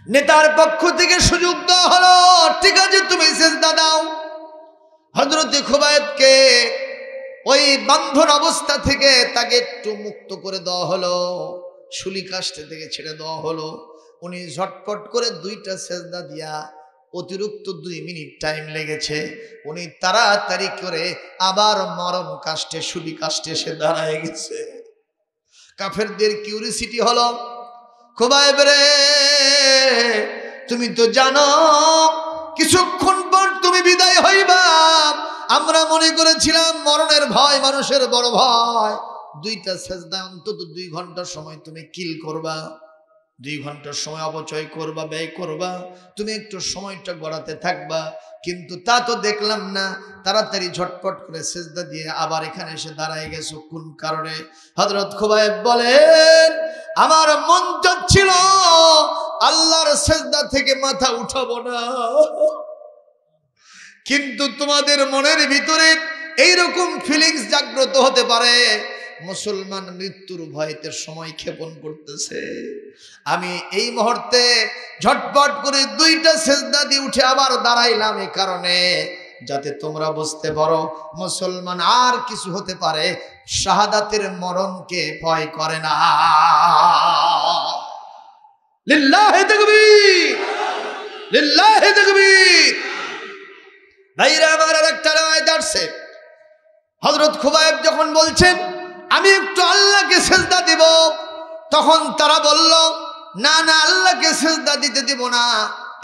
নেতার পক্ষ থেকে সুযোগ দেওয়া হলো, ঠিক আছে তুমি সেজদা দাও। হযরতে খুবাইবকে ওই বন্ধন অবস্থা থেকে তাকে একটু মুক্ত করে দেওয়া হলো, শুলি কাষ্ঠে থেকে ছেড়ে দেওয়া হলো। উনি ঝটপট করে 2টা সেজদা দিয়া, অতিরিক্ত 2 মিনিট টাইম লেগেছে, উনি তাড়াতাড়ি করে আবার মরণ কাষ্ঠে, শুলি কাষ্ঠে সে দাঁড়ায় গেছে। কাফেরদের কিউরিসিটি হলো, খুবাইব রে তুমি তো জানো কিছুক্ষণ পর তুমি বিদায় হইবা, আমরা মনে করেছিলাম মরণের ভয় মানুষের বড় ভয়, 2টা সেজদা অন্তত 2 ঘন্টা সময় তুমি কিল করবা, 2 ঘন্টার সময় অপচয় করবা, ব্যয় করবা, তুমি একটু সময়টা গড়াতে থাকবা, কিন্তু তা তো দেখলাম না। তাড়াতাড়ি ঝটপট করে সেজদা দিয়ে আবার এখানে এসে দাঁড়ায় গেছো, কোন কারণে? হযরত খুবাইব বলেন আমার মন চাচ্ছিল আল্লাহর সেজদা থেকে মাথা উঠাবো না, কিন্তু তোমাদের মনের ভিতরে এইরকম ফিলিংস জাগ্রত হতে পারে মুসলমান মৃত্যুর ভয়তে সময় ক্ষেপণ করতেছে। আমি এই মুহূর্তে ঝটপট করে 2টা সেজদা দিয়ে উঠে আবার দাঁড়াইলাম, এই কারণে যাতে তোমরা বুঝতে পারো মুসলমান আর কিছু হতে পারে, শাহাদাতের মরণকে ভয় করে না। লিল্লাহি তাকবীর, লিল্লাহি তাকবীর। ভাইরা আমার, আরেকটা রায় আসছে, হযরত খুবাইব যখন বলছেন আমি একটু আল্লাহকে সিজদা দেব, তখন তারা বলল না না, আল্লাহকে সিজদা দিতে দেব না,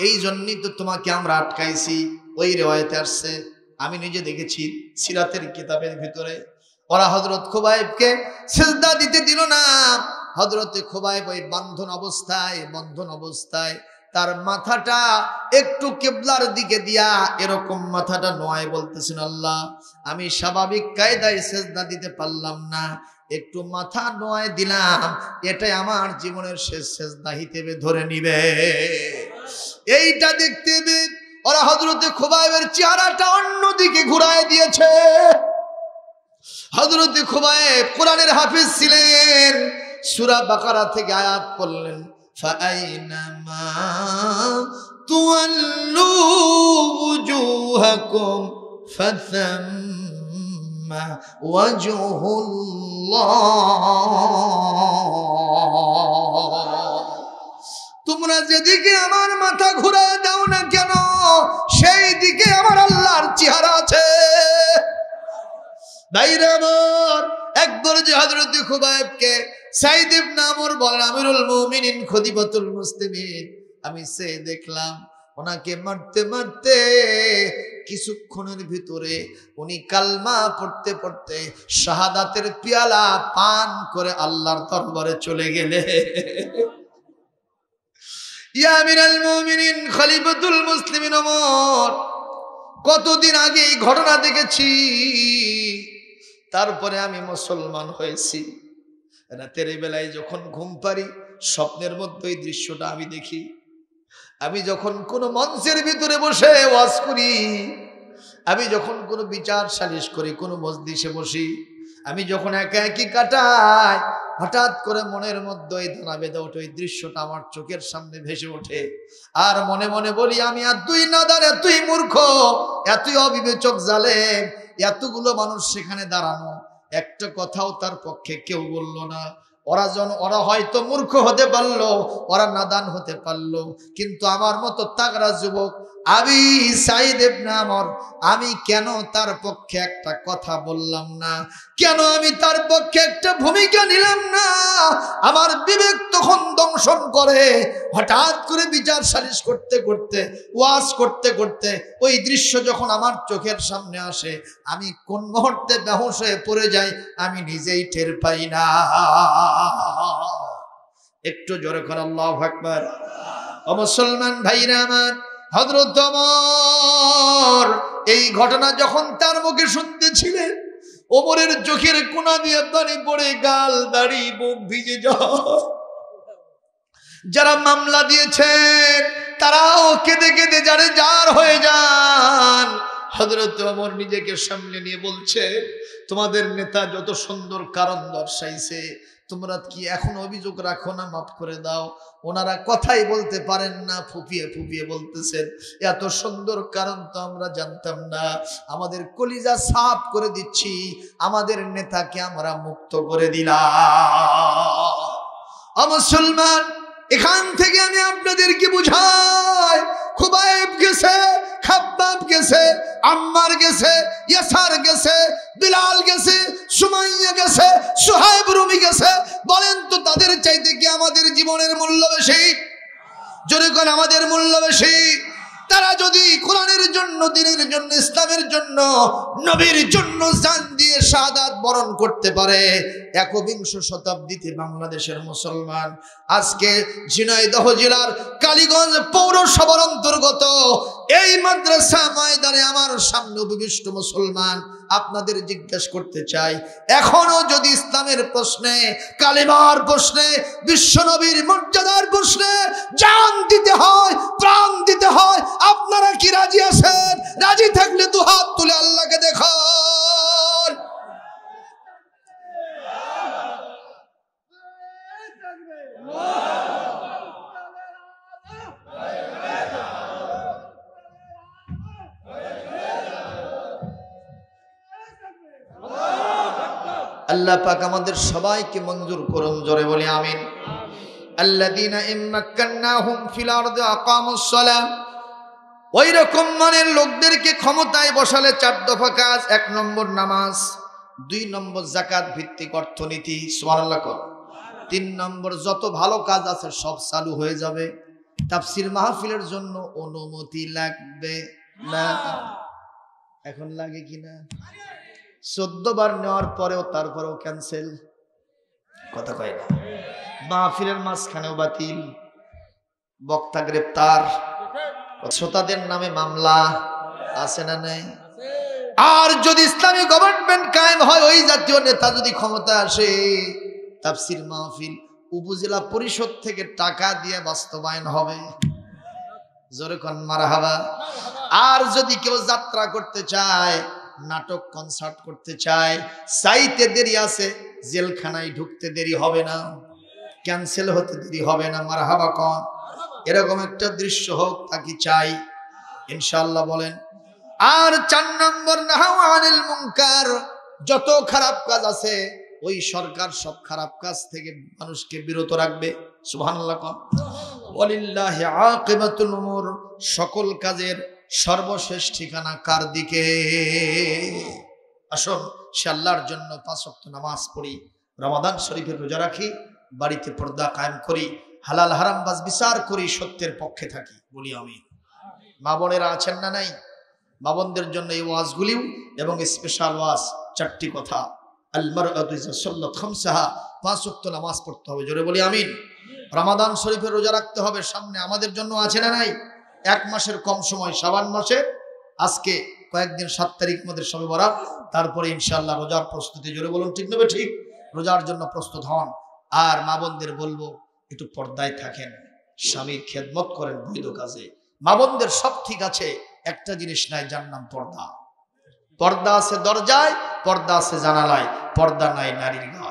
এই জন্যই তো তোমাকে আমরা আটকাইছি। ওই রিওয়ায়াতে আসছে, আমি নিজে দেখেছি সিরাতের কিতাবের ভিতরে, ওরা হযরত খুবাইবকে সিজদা দিতে দিল না। হযরত খুবাইব ওই বন্ধন অবস্থায় তার মাথাটা একটু কিবলার দিকে দিয়া এরকম মাথাটা নোয়ায় বলতেছেন, আল্লাহ আমি স্বাভাবিক কায়দায় সিজদা দিতে পারলাম না, একটু মাথা নোয়ায় দিলাম, এটাই আমার জীবনের শেষ সিজদা হিসেবে ধরে নিবে। এইটা দেখতে ওরা হযরতে খুবাইবের চেহারাটা অন্যদিকে ঘুরায় দিয়েছে। হযরতে খুবাইব কোরআনের হাফেজ ছিলেন, সূরা বাকারা থেকে আয়াত পড়লেন, ফাআইনামা তুওয়াল্লু ওয়াজুহাকুম ফাসাম্মা ওয়াজহুল্লাহ। তোমরা যেদিকে আমার মাথা ঘুরায় দাও না কেন, সেই দিকে আমার আল্লাহর চেহারা আছে। ভাইরা আমার, একবার যে হযরত খুবাইবকে সাইদ ইবনে আমর বলেন, আমিরুল মুমিনিন খলিফাতুল মুসলিমিন, আমি সে দেখলাম ওনাকে মারতে মারতে কিছুক্ষণের ভিতরে উনি কালমা পড়তে পড়তে শাহাদাতের পেয়ালা পান করে আল্লাহর দরবারে চলে গেলে। ইয়া আমিরুল মুমিনিন খলিফাতুল মুসলিমিন ওমর, কতদিন আগে এই ঘটনা দেখেছি, তারপরে আমি মুসলমান হয়েছি। রাতের বেলায় যখন ঘুম পারি, স্বপ্নের মধ্যে এই দৃশ্যটা আমি দেখি। আমি যখন কোনো মঞ্চের ভিতরে বসে ওয়াজ করি, আমি যখন কোনো বিচার সালিশ করি, কোনো মজলিসে বসি, আমি যখন একা একই কাটাই, হঠাৎ করে মনের মধ্যে এই ধানা বেঁধে ওঠে, ওই দৃশ্যটা আমার চোখের সামনে ভেসে ওঠে। আর মনে মনে বলি, আমি এতই নাদান, এতই মূর্খ, এতই অবিবেচক, জালেম, এতগুলো মানুষ সেখানে দাঁড়ানো, একটা কথাও তার পক্ষে কেউ বলল না। ওরা হয়তো মূর্খ হতে পারলো, ওরা নাদান হতে পারলো, কিন্তু আমার মতো তাগড়া যুবক আমি সাইদ ইবনে আমর, আমি কেন তার পক্ষে একটা কথা বললাম না? কেন আমি তার পক্ষে একটা ভূমিকা নিলাম না? আমার বিবেক তখন দংশন করে। হঠাৎ করে বিচার সালিশ করতে করতে, ওয়াজ করতে করতে ওই দৃশ্য যখন আমার চোখের সামনে আসে, আমি কোন মুহূর্তে বেহুশ হয়ে পড়ে যাই আমি নিজেই টের পাই না। একটু জোরে করে আল্লাহু আকবার। ও মুসলমান ভাইরা আমার, হযরত ওমর এই ঘটনা যখন তার মুখে শুনতেছিলেন, ওমরের চোখের কোনা দিয়ে পানি পড়ে গাল, দাড়ি, মুখ ভিজে যায়। যারা মামলা দিয়েছেন তারাও কেঁদে কেঁদে যারে জার হয়ে যান। হযরত ওমর নিজেকে সামলে নিয়ে বলছে, তোমাদের নেতা যত সুন্দর কারণ দর্শাইছে, তোমরা কি এখন অভিযোগ রাখো না? মাফ করে দাও। ওনারা কথাই বলতে পারেন না, ফুপিয়ে ফুপিয়ে বলতেছেন, এত সুন্দর কারণ তো আমরা জানতাম না, আমাদের কলিজা সাফ করে দিচ্ছি, আমাদের নেতাকে আমরা মুক্ত করে দিলাম। মুসলমান, এখান থেকে আমি আপনাদেরকে বুঝাই, খুবাইব গেছে, খাব্বাব গেছে, আম্মার গেছে, ইয়াসার গেছে, বিলাল গেছে, সুমাইয়া গেছে, সুহাইব রুমি গেছে। বলেন তো তাদের চাইতে কি আমাদের জীবনের মূল্য বেশি? জোরে করে, আমাদের মূল্য বেশি? তারা যদি কোরআনের জন্য, দ্বীনের জন্য, ইসলামের জন্য, নবীর জন্য জান দিয়ে শাহাদাত বরণ করতে পারে, একবিংশ শতাব্দীতে বাংলাদেশের মুসলমান আজকে ঝিনাইদহ জেলার কালীগঞ্জ পৌরসভার অন্তর্গত এই মাদ্রাসা ময়দানে আমার সামনে উপবিষ্ট মুসলমান, আপনাদের জিজ্ঞেস করতে চাই, এখনো যদি ইসলামের প্রশ্নে, কালেমার প্রশ্নে, বিশ্বনবীর মর্যাদার প্রশ্নে জান দিতে হয়, প্রাণ দিতে হয়, আপনারা কি রাজি আছেন? রাজি থাকলে দুহাত তুলে আল্লাহকে দেখান। আল্লাহ পাক আমাদের সবাইকে মঞ্জুর করুন, জোরে বলি আমিন। আল্লাযীনা ইম্মাক্কান্নাহুম ফিল আরদি আকামুস সালাম, ওই রকম মানের লোকদেরকে ক্ষমতায় বসালে 4 দফা কাজ। 1 নম্বর নামাজ, 2 নম্বর যাকাত ভিত্তিক অর্থনীতি, সুবহানাল্লাহ। 3 নম্বর যত ভালো কাজ আছে সব চালু হয়ে যাবে। তাফসীর মাহফিলের জন্য অনুমতি লাগবে না। এখন লাগে কিনা? 14 বার নেওয়ার পরেও তারপরেও ক্যান্সেল, কথা কয় না। মাহফিলের মাঝখানেও বাতিল, বক্তা গ্রেপ্তার, শ্রোতাদের নামে মামলা আছে না নাই? আর যদি ইসলামী গভর্নমেন্ট কায়েম হয়, ওই জাতীয় নেতা যদি ক্ষমতা আসে, তাফসীর মাহফিল উপজেলা পরিষদ থেকে টাকা দিয়ে বাস্তবায়ন হবে, জোরে কোন মারহাবা। আর যদি কেউ যাত্রা করতে চায়, নাটক কনসার্ট করতে চায়, চাইতে দেরি আছে, জেলখানায় ঢুকতে দেরি হবে না, ক্যান্সেল হতে দেরি হবে না, মারহাবা কোন। এরকম একটা দৃশ্য হোক, তাকে চাই ইনশাআল্লাহ, বলেন। আর 4 নম্বর নাহাউ আনিল মুনকার, যত খারাপ কাজ আছে ওই সরকার সব খারাপ কাজ থেকে মানুষকে বিরত রাখবে, সুবহানাল্লাহ। ওয়ালিল্লাহি আকিবাতুল উমুর, সকল কাজের সর্বশেষ ঠিকানা কার দিকে? আসুন সে আল্লাহর জন্য 5 ওয়াক্ত নামাজ পড়ি, রমাদান শরীফের রোজা রাখি, বাড়িতে পর্দা কায়েম করি, হালাল হারাম বাজ বিচার করি, সত্যের পক্ষে থাকি, বলি আমিন। মা বোনেরা আছেন না নাই? মা বোনদের জন্য এই ওয়াজগুলিও এবং স্পেশাল ওয়াজ 4টি কথা। আল মারআতু ইযা সাল্লাত খামসাহা, 5 ওয়াক্ত নামাজ পড়তে হবে, জোরে বলি আমিন। রমাদান শরীফের রোজা রাখতে হবে, সামনে আমাদের জন্য আছে না নাই? 1 মাসের কম সময়, শাবান মাসে আজকে কয়েকদিন, 7 তারিখ আমাদের শবে বরাত, তারপরে ইনশাআল্লাহ রোজার প্রস্তুতি, জোরে বলুন ঠিক নেবে ঠিক। রোজার জন্য প্রস্তুত হন। আর মা বোনদের বলবো একটু পর্দায় থাকেন, স্বামীর খেদমত করেন বৈধ কাজে। মা বোনদের সব ঠিক আছে, একটা জিনিস নাই, যার নাম পর্দা। পর্দা আছে দরজায়, পর্দা আছে জানালায়, পর্দা নাই নারীর গায়ে।